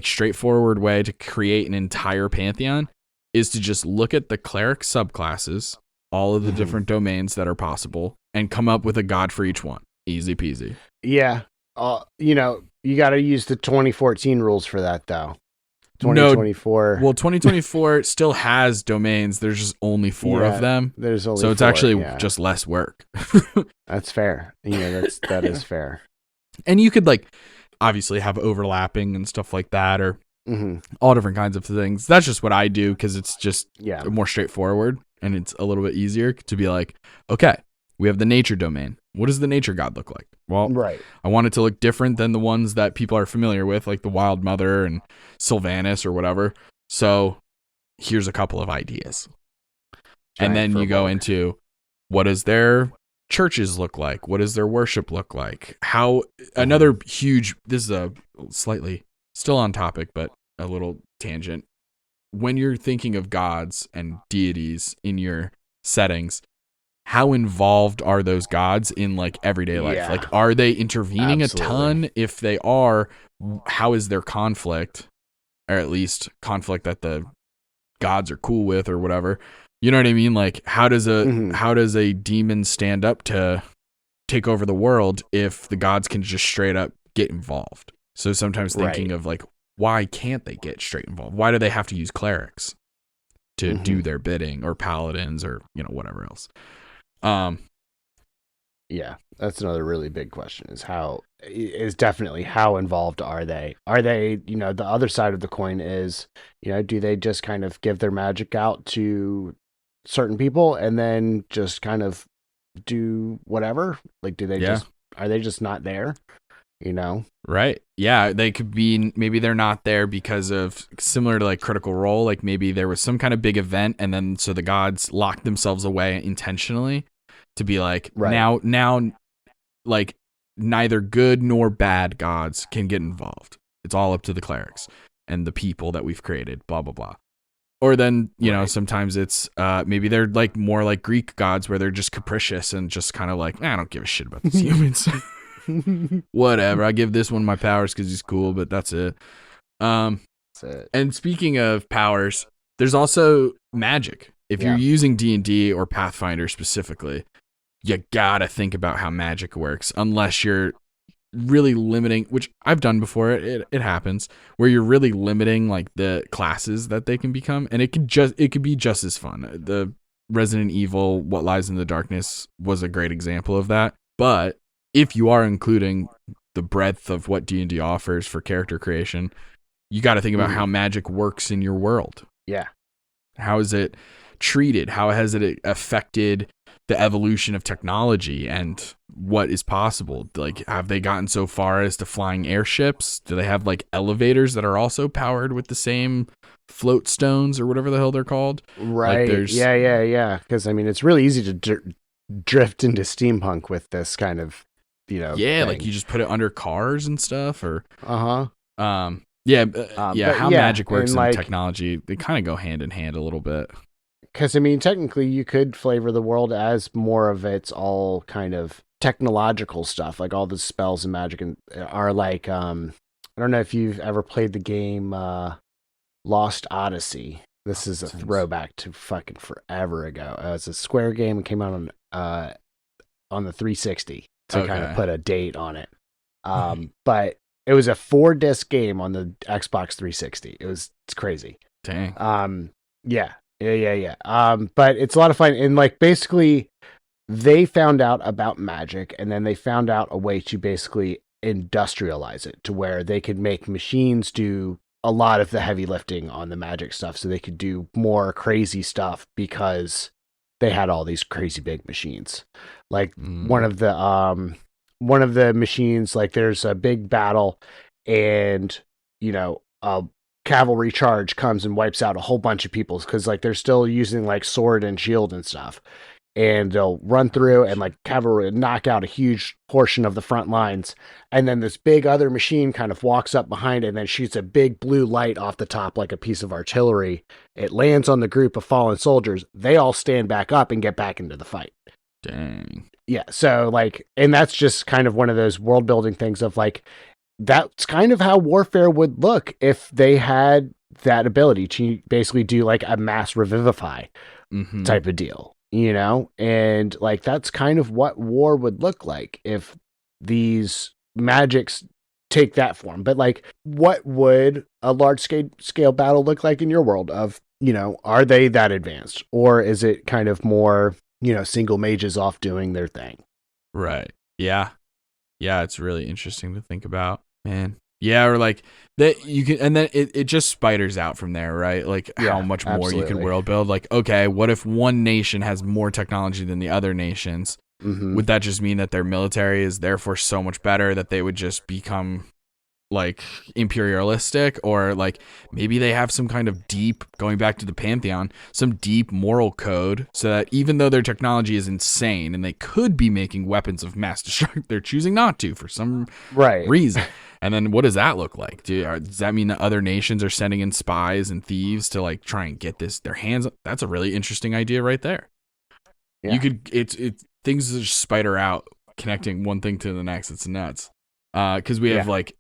straightforward way to create an entire pantheon is to just look at the cleric subclasses, all of the different domains that are possible, and come up with a god for each one. Easy peasy. Yeah. You got to use the 2014 rules for that, though. 2024. Well, 2024 still has domains. There's just only 4 of them. There's only so it's 4, actually just less work. That's fair. That is fair. And you could like obviously have overlapping and stuff like that, or all different kinds of things. That's just what I do, because it's just more straightforward, and it's a little bit easier to be like, okay, we have the nature domain. What does the nature god look like? Well, I want it to look different than the ones that people are familiar with, like the Wild Mother and Sylvanas or whatever. So here's a couple of ideas. And then you go into, what does their churches look like? What does their worship look like? How another huge, this is a slightly still on topic, but a little tangent. When you're thinking of gods and deities in your settings, how involved are those gods in like everyday life? Like, are they intervening a ton? If they are, how is their conflict, or at least conflict that the gods are cool with or whatever? You know what I mean? Like, how does a demon stand up to take over the world if the gods can just straight up get involved? So sometimes thinking of like, why can't they get straight involved? Why do they have to use clerics to do their bidding, or paladins, or whatever else? Yeah, that's another really big question is definitely how involved are they? Are they, the other side of the coin is, do they just kind of give their magic out to certain people and then just kind of do whatever? Like, Yeah. are they just not there? Right. Yeah. They could be, maybe they're not there because of similar to like Critical Role. Like maybe there was some kind of big event and then so the gods locked themselves away intentionally to be like, Right. now, like neither good nor bad gods can get involved. It's all up to the clerics and the people that we've created, blah, blah, blah. Or then, sometimes it's maybe they're like more like Greek gods where they're just capricious and just kind of like, I don't give a shit about these humans. Whatever. I give this one my powers because he's cool, but that's it. That's it. And speaking of powers, there's also magic. If you're using D&D or Pathfinder specifically, you gotta think about how magic works, unless you're really limiting, which I've done before. It happens where you're really limiting like the classes that they can become, and it could be just as fun. The Resident Evil What Lies in the Darkness was a great example of that. But if you are including the breadth of what D&D offers for character creation, you got to think about how magic works in your world. Yeah. How is it treated? How has it affected the evolution of technology and what is possible? Like, have they gotten so far as to flying airships? Do they have like elevators that are also powered with the same float stones or whatever the hell they're called? Right. Like yeah. Because I mean, it's really easy to drift into steampunk with this kind of, yeah, thing. like you just put it under cars and stuff, or how magic works and technology, they kind of go hand in hand a little bit. Because I mean, technically, you could flavor the world as more of it's all kind of technological stuff, like all the spells and magic, and are like I don't know if you've ever played the game Lost Odyssey. This is a throwback to fucking forever ago. It's a Square game. It came out on the 360 to kind of put a date on it. But it was a 4-disc game on the Xbox 360. It's crazy. Dang. Yeah. But it's a lot of fun. And like basically they found out about magic, and then they found out a way to basically industrialize it to where they could make machines do a lot of the heavy lifting on the magic stuff, so they could do more crazy stuff because they had all these crazy big machines. Like one of the machines, like there's a big battle and a cavalry charge comes and wipes out a whole bunch of people because like they're still using like sword and shield and stuff, and they'll run through and like cavalry knock out a huge portion of the front lines, and then this big other machine kind of walks up behind it and then shoots a big blue light off the top like a piece of artillery. It lands on the group of fallen soldiers. They all stand back up and get back into the fight. Dang. Yeah, so like, and that's just kind of one of those world building things of like, that's kind of how warfare would look if they had that ability to basically do like a mass revivify type of deal, and like that's kind of what war would look like if these magics take that form. But like, what would a large scale battle look like in your world of, are they that advanced, or is it kind of more, single mages off doing their thing? Right. Yeah. It's really interesting to think about, man. Yeah. Or like that you can, and then it just spiders out from there, right? Like how much more you can world build. Like, okay, what if one nation has more technology than the other nations? Would that just mean that their military is therefore so much better that they would just become like imperialistic? Or like maybe they have some kind of deep, going back to the Pantheon, some deep moral code, so that even though their technology is insane and they could be making weapons of mass destruction, they're choosing not to for some reason. And then what does that look like? Does that mean that other nations are sending in spies and thieves to like try and get their hands on? That's a really interesting idea right there. Yeah. You could, things just spider out, connecting one thing to the next. It's nuts. Because we have like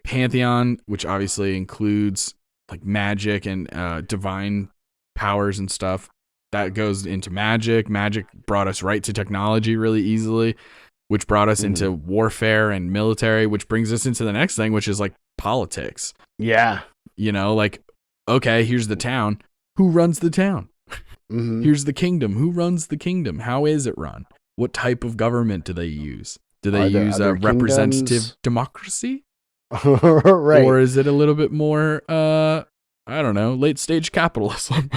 Pantheon, which obviously includes like magic and divine powers and stuff. That goes into magic. Magic brought us right to technology really easily, which brought us into warfare and military, which brings us into the next thing, which is like politics. Yeah. Like, okay, here's the town. Who runs the town? Here's the kingdom. Who runs the kingdom? How is it run? what type of government do they use? Do they Are there use a other representative kingdoms? democracy? Right. Or is it a little bit more, I don't know, late stage capitalism?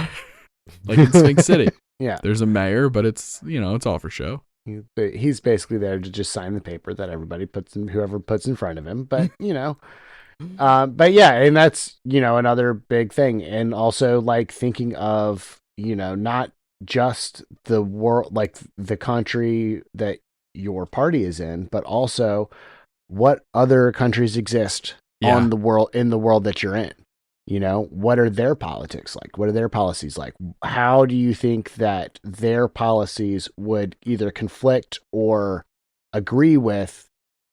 Like in Sphinx City. Yeah. There's a mayor, but it's, it's all for show. He's basically there to just sign the paper that whoever puts in front of him. But, but yeah, and that's, another big thing. And also like thinking of, not just the world, like the country that your party is in, but also what other countries exist in the world that you're in. What are their politics like? What are their policies like? How do you think that their policies would either conflict or agree with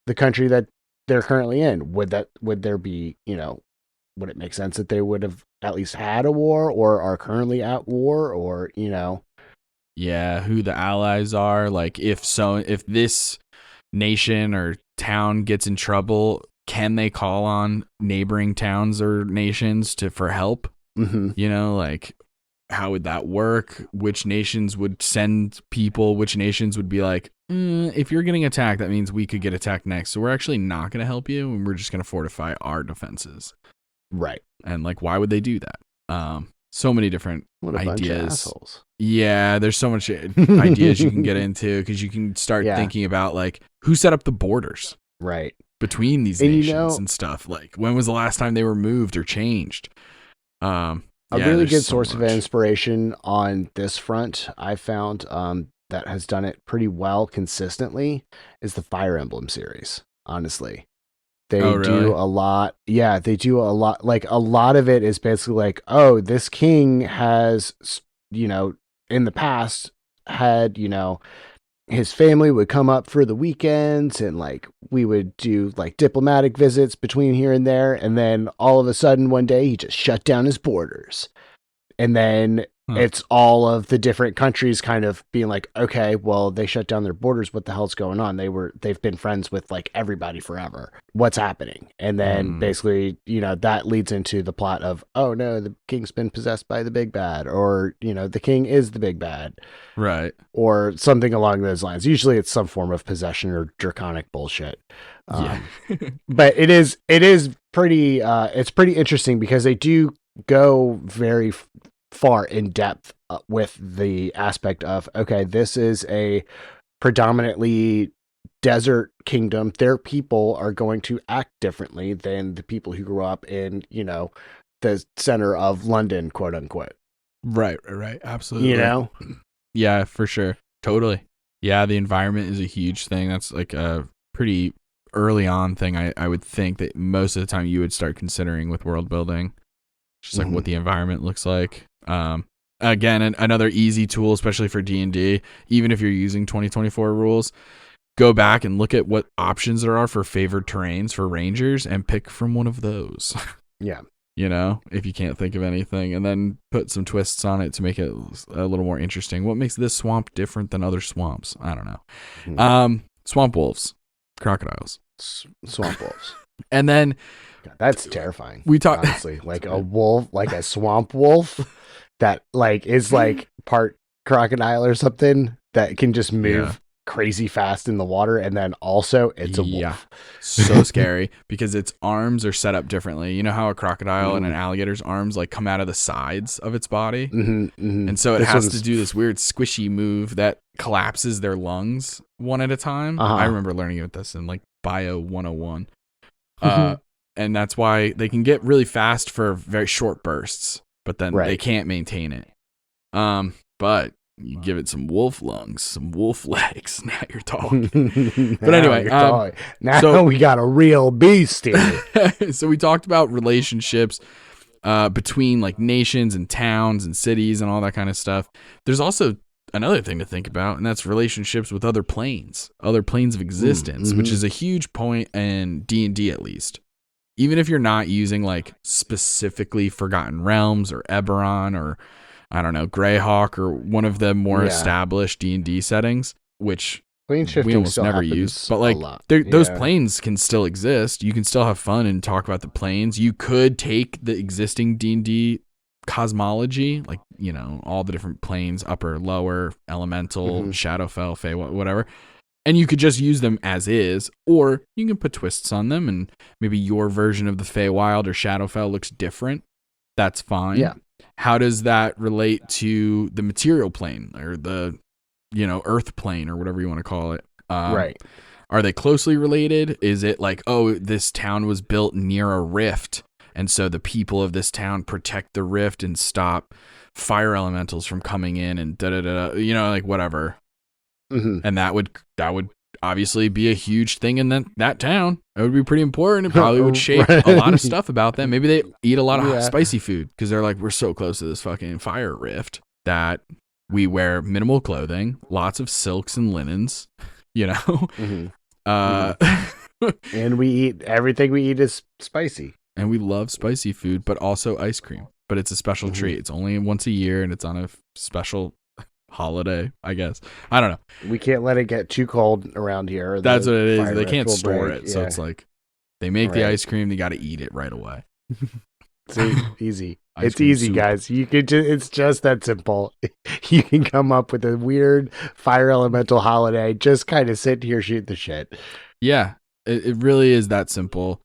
the country that they're currently in? Would there be, would it make sense that they would have at least had a war or are currently at war or, Yeah, who the allies are. Like if this nation or town gets in trouble, can they call on neighboring towns or nations for help? Mm-hmm. Like how would that work? Which nations would send people? Which nations would be like, if you're getting attacked, that means we could get attacked next. So we're actually not going to help you, and we're just going to fortify our defenses. Right. And like, why would they do that? So many different What a ideas. bunch of assholes. Yeah, there's so much ideas you can get into because you can start thinking about like who set up the borders. Right. Between these nations and stuff. Like when was the last time they were moved or changed? A really good source of inspiration on this front I found that has done it pretty well consistently is the Fire Emblem series, honestly. They do a lot. Yeah, they do a lot. Like a lot of it is basically like, oh, this king has, in the past had, his family would come up for the weekends and like we would do like diplomatic visits between here and there. And then all of a sudden one day he just shut down his borders. And then it's all of the different countries kind of being like, okay, well, they shut down their borders. What the hell's going on? They've been friends with like everybody forever. What's happening? And then basically, that leads into the plot of, oh no, the king's been possessed by the big bad, or, the king is the big bad. Right. Or something along those lines. Usually it's some form of possession or draconic bullshit. But it is pretty, it's pretty interesting because they do go very far in depth with the aspect of, okay, this is a predominantly desert kingdom. Their people are going to act differently than the people who grew up in, the center of London, quote unquote. Right. Absolutely. Yeah, for sure. Totally. Yeah, the environment is a huge thing. That's like a pretty early on thing I would think that most of the time you would start considering with world building. Just like what the environment looks like. Again, another easy tool, especially for D&D, even if you're using 2024 rules, go back and look at what options there are for favored terrains for rangers and pick from one of those. Yeah. If you can't think of anything, and then put some twists on it to make it a little more interesting. What makes this swamp different than other swamps? I don't know. Swamp wolves, crocodiles, swamp wolves. And then God, that's terrifying. We talk honestly, like a wolf, like a swamp wolf that like is like part crocodile or something that can just move crazy fast in the water, and then also it's a wolf. So scary because its arms are set up differently. You know how a crocodile and an alligator's arms like come out of the sides of its body, and so it has to do this weird squishy move that collapses their lungs one at a time. I remember learning about this in like Bio 101. And that's why they can get really fast for very short bursts, but then they can't maintain it. But you give it some wolf lungs, some wolf legs. Now you're talking. But anyway, now we got a real beast here. So we talked about relationships between like nations and towns and cities and all that kind of stuff. There's also another thing to think about, and that's relationships with other planes of existence, which is a huge point in D&D at least. Even if you're not using like specifically Forgotten Realms or Eberron or I don't know, Greyhawk or one of the more established D&D settings, which we almost never use, but like those planes can still exist. You can still have fun and talk about the planes. You could take the existing D&D cosmology, like, all the different planes, upper, lower, elemental, Shadowfell, Fey, whatever. And you could just use them as is, or you can put twists on them, and maybe your version of the Feywild or Shadowfell looks different. That's fine. Yeah. How does that relate to the material plane or the, earth plane or whatever you want to call it? Right. Are they closely related? Is it like, oh, this town was built near a rift, and so the people of this town protect the rift and stop fire elementals from coming in and like whatever. And that would obviously be a huge thing in that town. It would be pretty important. It probably would shape a lot of stuff about them. Maybe they eat a lot of spicy food because they're like, we're so close to this fucking fire rift that we wear minimal clothing, lots of silks and linens, and we eat everything we eat is spicy. And we love spicy food, but also ice cream. But it's a special treat. It's only once a year, and it's on a special holiday, I guess. I don't know. We can't let it get too cold around here. That's what it is. They can't store it. So it's like they make the ice cream, they got to eat it right away. See, easy. It's easy, soup. Guys. You could it's just that simple. You can come up with a weird fire elemental holiday. Just kind of sit here, shoot the shit. Yeah, it really is that simple.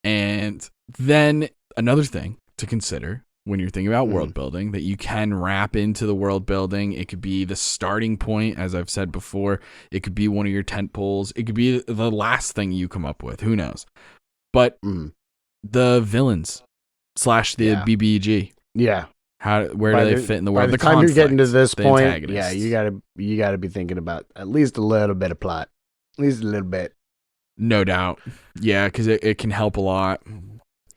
And then another thing to consider when you're thinking about world building that you can wrap into the world building. It could be the starting point, as I've said before. It could be one of your tent poles. It could be the last thing you come up with. Who knows? But the villains / the BBG. Yeah. Where do they fit in the world? By the time you're getting to this point, you gotta be thinking about at least a little bit of plot. At least a little bit. No doubt. Yeah, because it can help a lot.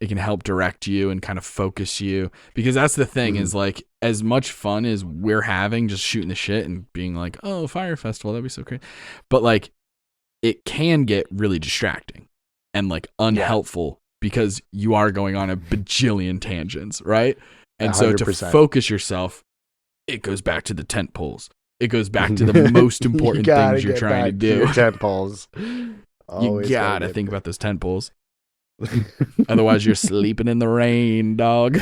It can help direct you and kind of focus you, because that's the thing is like, as much fun as we're having just shooting the shit and being like, oh, fire festival, that'd be so great. But like, it can get really distracting and like unhelpful because you are going on a bajillion tangents, right? And 100%. So to focus yourself, it goes back to the tent poles. It goes back to the most important things you're trying to do. Your tent poles. You gotta think about those tent poles. Otherwise, you're sleeping in the rain, dog.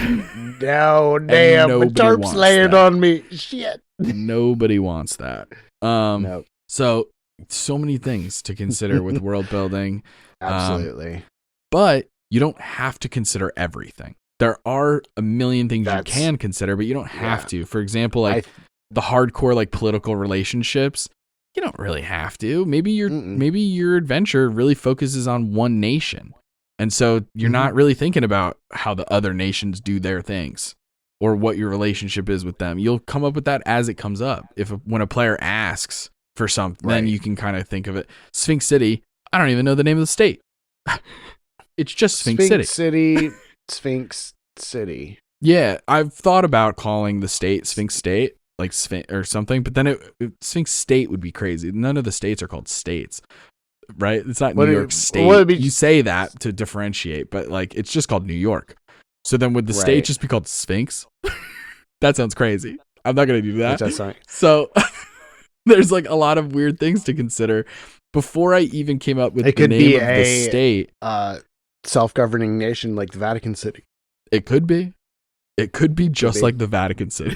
No, damn, the tarp's laying on me. Shit. Nobody wants that. Nope. So many things to consider with world building. Absolutely. But you don't have to consider everything. There are a million things you can consider, but you don't have to. For example, like the hardcore like political relationships. You don't really have to. Maybe your adventure really focuses on one nation. And so you're not really thinking about how the other nations do their things or what your relationship is with them. You'll come up with that as it comes up. When a player asks for something, then you can kind of think of it. Sphinx City, I don't even know the name of the state. It's just Sphinx City. Sphinx City. Yeah, I've thought about calling the state Sphinx State, like Sphinx or something, but then Sphinx State would be crazy. None of the states are called states. Right? It's not New York State. You say that to differentiate, but like it's just called New York. So then would the state just be called Sphinx? That sounds crazy. I'm not going to do that. So there's like a lot of weird things to consider before I even came up with the name of the state. Self-governing nation like the Vatican City. It could be. It could be just like the Vatican City.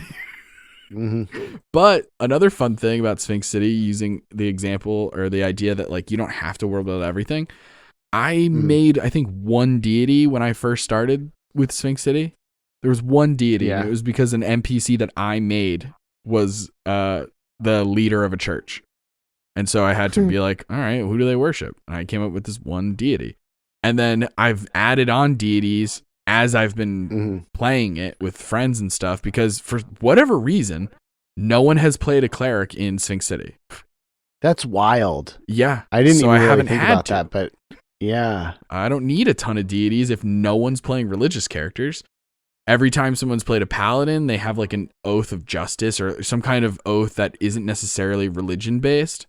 But another fun thing about Sphinx City, using the example or the idea that like you don't have to world build everything, I made I think one deity when I first started with Sphinx City. There was one deity, and it was because an NPC that I made was the leader of a church, and so I had to be like, all right, who do they worship? And I came up with this one deity, and then I've added on deities as I've been playing it with friends and stuff, because for whatever reason, no one has played a cleric in Sphinx City. That's wild. Yeah. I didn't even really think about that, but yeah. I don't need a ton of deities if no one's playing religious characters. Every time someone's played a paladin, they have like an oath of justice or some kind of oath that isn't necessarily religion based.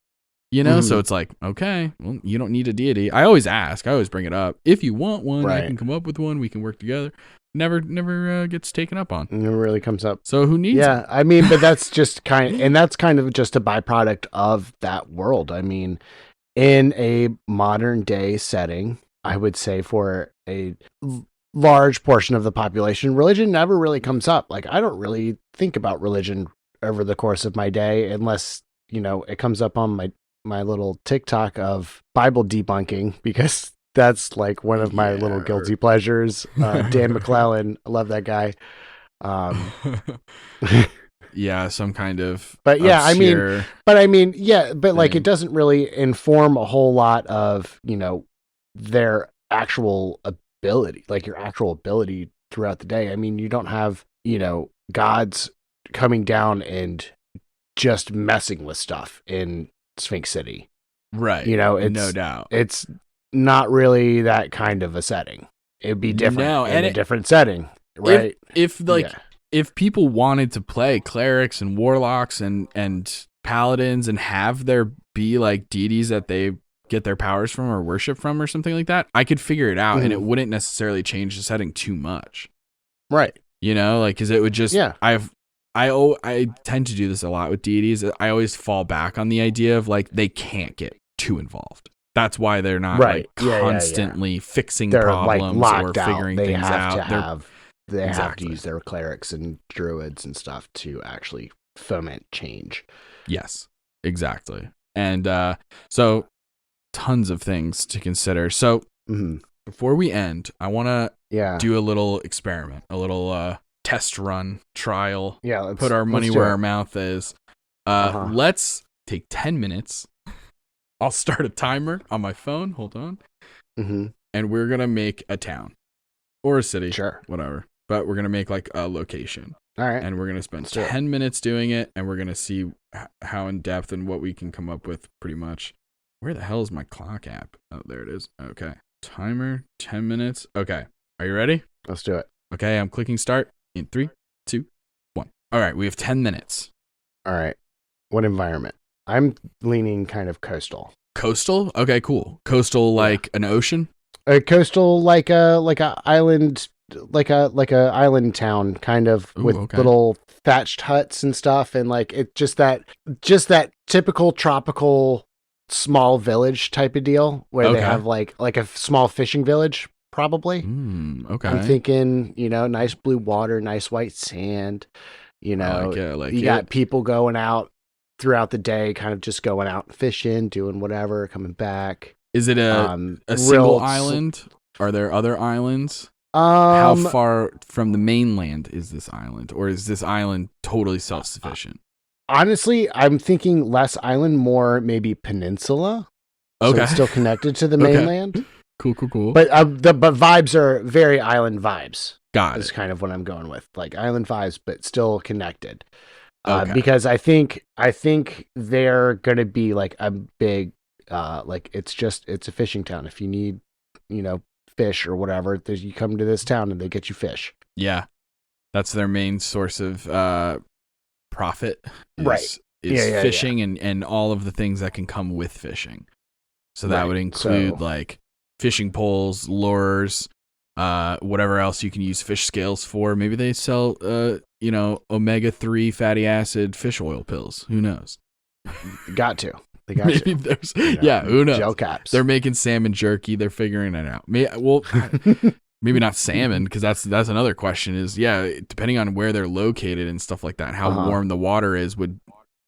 So it's like, okay, well, you don't need a deity. I always ask. I always bring it up. If you want one, I can come up with one. We can work together. Never gets taken up on. Never really comes up. So who needs it? I mean, but that's just kind of just a byproduct of that world. I mean, in a modern day setting, I would say for a large portion of the population, religion never really comes up. Like, I don't really think about religion over the course of my day unless, it comes up on my little TikTok of Bible debunking, because that's like one of my little guilty pleasures. Dan McClellan, I love that guy. Yeah, some kind of but yeah, obscure but like, thing. it doesn't really inform a whole lot of, their actual ability, like your actual ability throughout the day. I mean, you don't have, gods coming down and just messing with stuff in Sphinx City. Right. It's no doubt. It's not really that kind of a setting. It'd be different in a different setting, right? If people wanted to play clerics and warlocks and paladins and have there be like deities that they get their powers from or worship from or something like that, I could figure it out, and it wouldn't necessarily change the setting too much. Right. Because it would just, I tend to do this a lot with deities. I always fall back on the idea of like, they can't get too involved. That's why they're not like constantly fixing problems or figuring things out. They have to use their clerics and druids and stuff to actually foment change. Yes, exactly. And so tons of things to consider. So before we end, I want to do a little experiment, a little test run, trial. Yeah, let's put our money where our mouth is. Let's take 10 minutes. I'll start a timer on my phone. Hold on. And we're going to make a town or a city. Sure. Whatever. But we're going to make like a location. All right. And we're going to spend 10 minutes doing it. And we're going to see how in depth and what we can come up with pretty much. Where the hell is my clock app? Oh, there it is. Okay. Timer, 10 minutes. Okay. Are you ready? Let's do it. Okay. I'm clicking start in 3, 2, 1. All right. We have 10 minutes. All right. What environment? I'm leaning kind of coastal. Coastal? Okay, cool. Coastal like an ocean? Coastal like a island, like a island town, kind of with little thatched huts and stuff, and like it just that typical tropical small village type of deal where they have like a small fishing village, probably. Okay. I'm thinking, nice blue water, nice white sand. You got people going out throughout the day, kind of just going out fishing, doing whatever, coming back. Is it a single island? Are there other islands? How far from the mainland is this island? Or is this island totally self-sufficient? Honestly, I'm thinking less island, more maybe peninsula. Okay. So it's still connected to the mainland. Cool. But but vibes are very island vibes. Got it. Is kind of what I'm going with. Like island vibes, but still connected. Okay. Because I think they're gonna be like a big, like it's a fishing town. If you need, fish or whatever, you come to this town and they get you fish. Yeah, that's their main source of profit. Is fishing and all of the things that can come with fishing. So that would include like fishing poles, lures, whatever else you can use fish scales for. Maybe they sell omega-3 fatty acid fish oil pills. Who knows? Got to. They got Maybe to. there's who knows? Gel caps. They're making salmon jerky. They're figuring it out. Maybe not salmon, because that's another question. Is depending on where they're located and stuff like that, how warm the water is.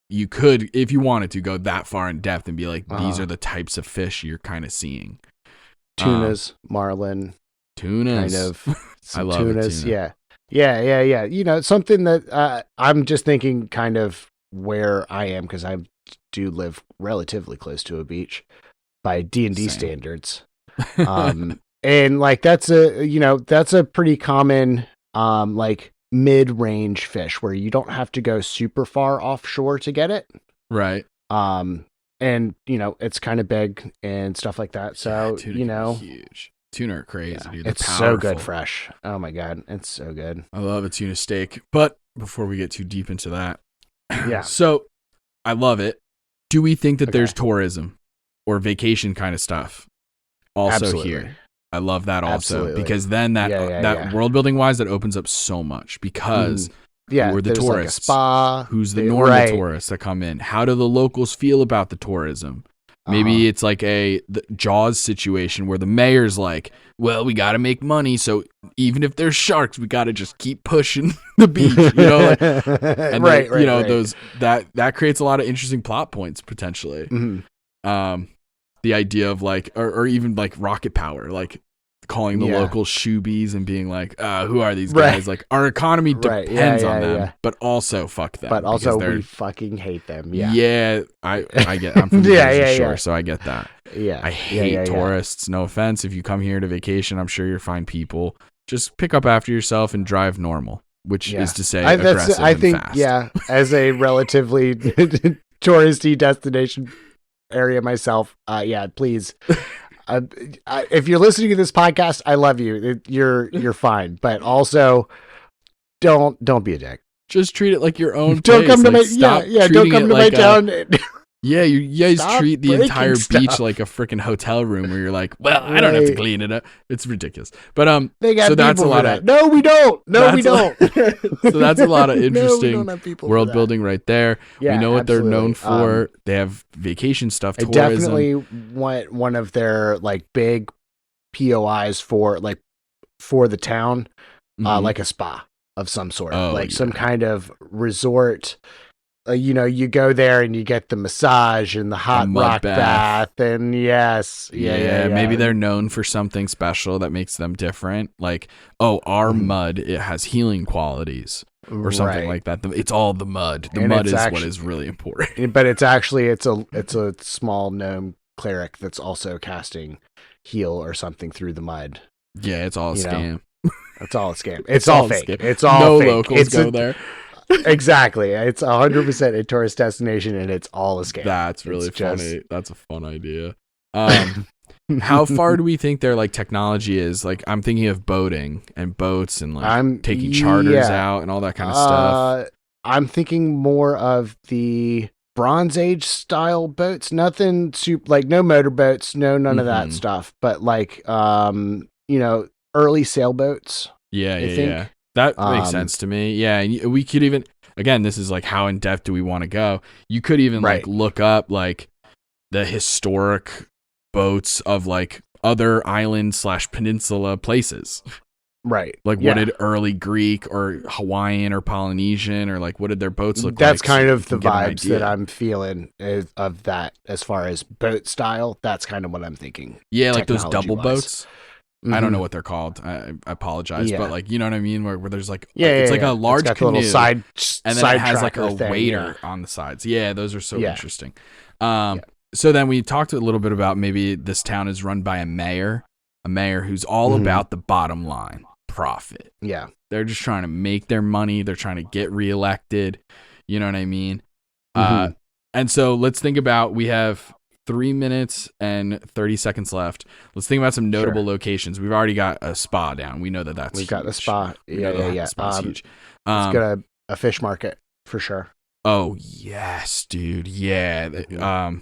You could, if you wanted to, go that far in depth and be like, these are the types of fish you're kind of seeing. Tunas, marlin, tunas. Kind of. I love tunas. Tuna. Yeah. Something that I'm just thinking kind of where I am, because I do live relatively close to a beach by D&D standards. And like that's a pretty common like mid-range fish where you don't have to go super far offshore to get it. Right. And it's kind of big and stuff like that. So, huge. Tuna are crazy, dude. It's so good fresh. Oh my God. It's so good. I love a tuna steak. But before we get too deep into that. Yeah. So I love it. Do we think that there's tourism or vacation kind of stuff also here? I love that also. Because then that world building wise, that opens up so much, because who are the tourists? Like a spa. Who's the normal tourists that come in? How do the locals feel about the tourism? Maybe it's like the Jaws situation where the mayor's like, well, we got to make money. So even if there's sharks, we got to just keep pushing the beach, and those that creates a lot of interesting plot points potentially. Mm-hmm. The idea of like, or even like rocket power, like calling the local shoobies and being like, who are these guys? Like our economy depends on them, but also fuck them. But also we fucking hate them. Yeah. Yeah. I get, I'm from Jersey Shore, so I get that. Yeah. I hate tourists. No offense. If you come here to vacation, I'm sure you're fine people. Just pick up after yourself and drive normal, which is to say aggressive and fast. Yeah. As a relatively touristy destination area myself, please. If you're listening to this podcast, I love you. You're fine, but also don't be a dick. Just treat it like your own. Don't place. come to Don't come to my town. Yeah, you guys treat the entire stuff. beach like a freaking hotel room where you're like, well, I don't have to clean it up. It's ridiculous. But they got so that's a lot of. No, we don't. No, we don't. So that's a lot of interesting world world building right there. Yeah, we know what absolutely. they're known for. They have vacation stuff, I tourism. definitely want one of their like big POIs for the town, like a spa of some sort, some kind of resort. You go there and you get the massage and the hot rock bath, and maybe they're known for something special that makes them different. Like, our mud, it has healing qualities or something like that. It's all the mud. The mud is what is really important. But it's actually it's a small gnome cleric that's also casting heal or something through the mud. Yeah, it's all a scam. It's all a scam. It's all fake. It's all no fake. Locals go there. Exactly. It's 100% a tourist destination, and it's all a scam. That's really funny. That's a fun idea. How far do we think their like technology is? Like, I'm thinking of boating and boats and like taking charters out and all that kind of stuff. I'm thinking more of the Bronze Age style boats. Nothing super, no motorboats, none of that stuff. But early sailboats. Yeah. That makes sense to me. Yeah, and we could even, again, this is like how in depth do we want to go? You could even look up like the historic boats of like other island/peninsula places. Right. Like what did early Greek or Hawaiian or Polynesian or like what did their boats look like? That's kind of the vibes that I'm feeling of that as far as boat style. That's kind of what I'm thinking. Yeah, like those double boats. I don't know what they're called. I apologize, but like, you know what I mean? Where there's like, it's like a large canoe, little side, and then it has like a waiter on the sides. Yeah, those are so interesting. So then we talked a little bit about maybe this town is run by a mayor who's all about the bottom line, profit. Yeah, they're just trying to make their money. They're trying to get reelected. You know what I mean? And so let's think about, we have 3 minutes and 30 seconds left. Let's think about some notable locations. We've already got a spa down. We know that's We've huge. got the spa. Yeah. Spa's huge. It's got a fish market for sure. Oh, yes, dude. Yeah.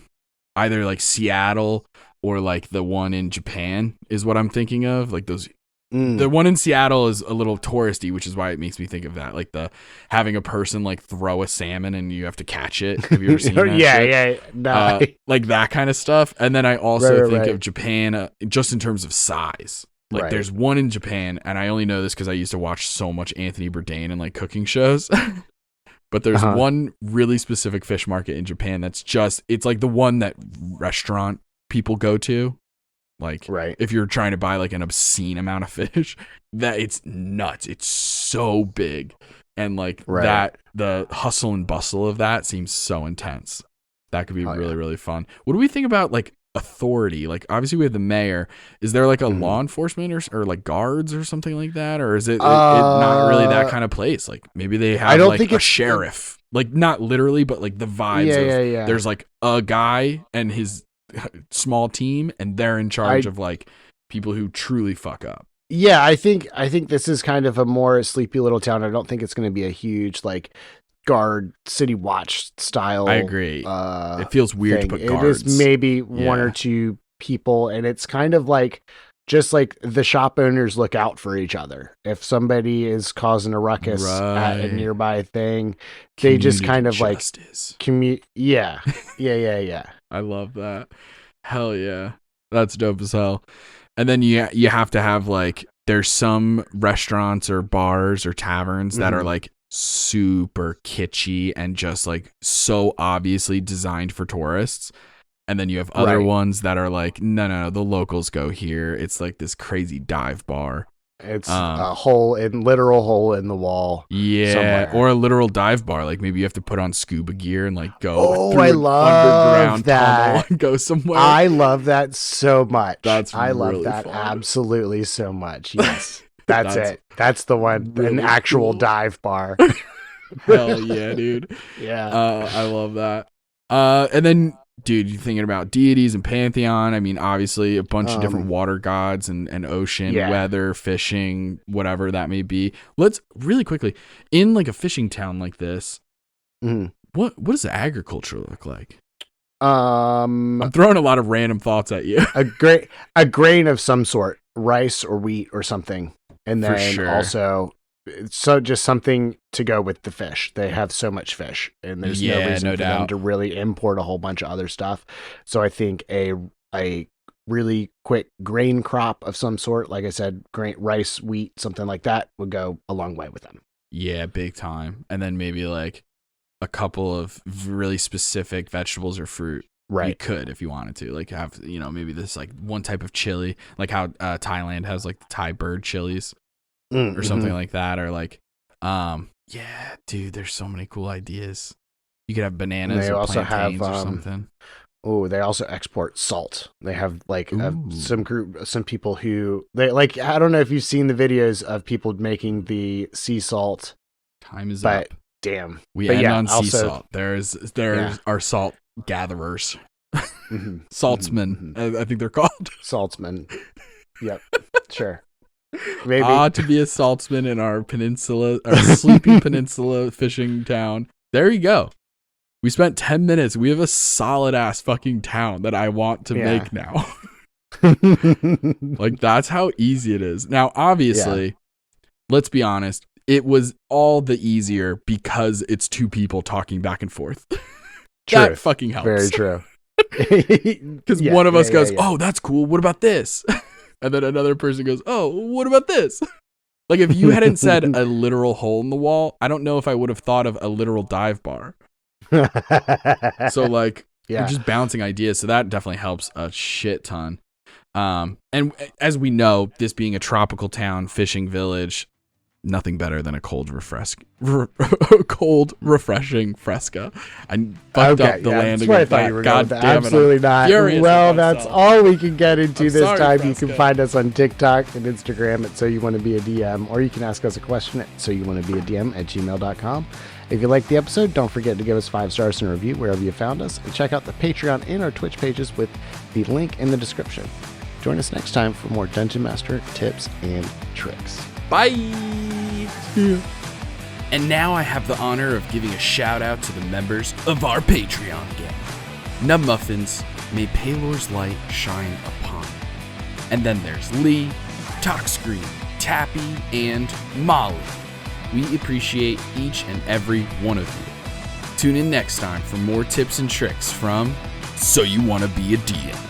Either like Seattle or like the one in Japan is what I'm thinking of. Like those. The one in Seattle is a little touristy, which is why it makes me think of that. Like having a person like throw a salmon and you have to catch it. Have you ever seen that? Yeah. No. Like that kind of stuff. And then I also think of Japan just in terms of size. Like there's one in Japan, and I only know this because I used to watch so much Anthony Bourdain and like cooking shows. But there's one really specific fish market in Japan that's it's like the one that restaurant people go to. Like, if you're trying to buy like an obscene amount of fish, that it's nuts. It's so big. And like that, the hustle and bustle of that seems so intense. That could be really fun. What do we think about like authority? Like, obviously we have the mayor. Is there like a law enforcement or like guards or something like that? Or is it not really that kind of place? Like maybe they have like a sheriff, like not literally, but like the vibes of there's like a guy and his small team, and they're in charge of like people who truly fuck up. Yeah, I think this is kind of a more sleepy little town. I don't think it's going to be a huge like guard city watch style. I agree. It feels weird to put guards. It is maybe one or two people, and it's kind of like just like the shop owners look out for each other. If somebody is causing a ruckus at a nearby thing, they just kind of like commute. Yeah. I love that. Hell yeah. That's dope as hell. And then you have to have like, there's some restaurants or bars or taverns that are like super kitschy and just like so obviously designed for tourists. And then you have other ones that are like, no, the locals go here. It's like this crazy dive bar. It's a literal hole in the wall. Yeah, somewhere. Or a literal dive bar. Like maybe you have to put on scuba gear and like go through I an love underground that. tunnel and go somewhere. I love that so much. I love really that fun. absolutely so much. Yes, that's it. That's the one. Really an actual cool. dive bar. Hell yeah, dude. Yeah. I love that. And then, dude, you're thinking about deities and pantheon. I mean, obviously, a bunch of different water gods and ocean, weather, fishing, whatever that may be. Let's really quickly, in like a fishing town like this, what does the agriculture look like? I'm throwing a lot of random thoughts at you. a grain of some sort, rice or wheat or something, and then also. So just something to go with the fish. They have so much fish, and there's no reason for them to really import a whole bunch of other stuff. So I think a really quick grain crop of some sort, like I said, rice, wheat, something like that, would go a long way with them. Yeah, big time. And then maybe like a couple of really specific vegetables or fruit. Right. You could, if you wanted to, like have, maybe this like one type of chili, like how Thailand has like the Thai bird chilies. Or something like that, or like, yeah, dude, there's so many cool ideas. You could have bananas. They also have or something. Oh, they also export salt. They have like some people who they like. I don't know if you've seen the videos of people making the sea salt. Time is up. Damn, we end on sea salt. There's our salt gatherers, saltsmen. I think they're called saltsmen. Yep, sure. Maybe. To be a saltsman in our peninsula, our sleepy peninsula fishing town. There you go. We spent 10 minutes. We have a solid ass fucking town that I want to make now. Like, that's how easy it is. Now, obviously, let's be honest, it was all the easier because it's two people talking back and forth. That fucking helps. Very true. Because one of us goes, oh, that's cool. What about this? And then another person goes, oh, what about this? Like, if you hadn't said a literal hole in the wall, I don't know if I would have thought of a literal dive bar. So, like, we're just bouncing ideas. So that definitely helps a shit ton. And as we know, this being a tropical town, fishing village, nothing better than a cold, refreshing fresca. I fucked up the landing of that. God damn it. Absolutely not. Well, that's all we can get into this time. You can find us on TikTok and Instagram at Soyouwannabeadm, or you can ask us a question at Soyouwannabeadm@gmail.com. If you like the episode, don't forget to give us 5 stars and a review wherever you found us, and check out the Patreon and our Twitch pages with the link in the description. Join us next time for more Dungeon Master tips and tricks. Bye! And now I have the honor of giving a shout out to the members of our Patreon gang. Nub Muffins, may Paylor's light shine upon you. And then there's Lee, Talkscreen, Tappy, and Molly. We appreciate each and every one of you. Tune in next time for more tips and tricks from So You Wanna Be a DM.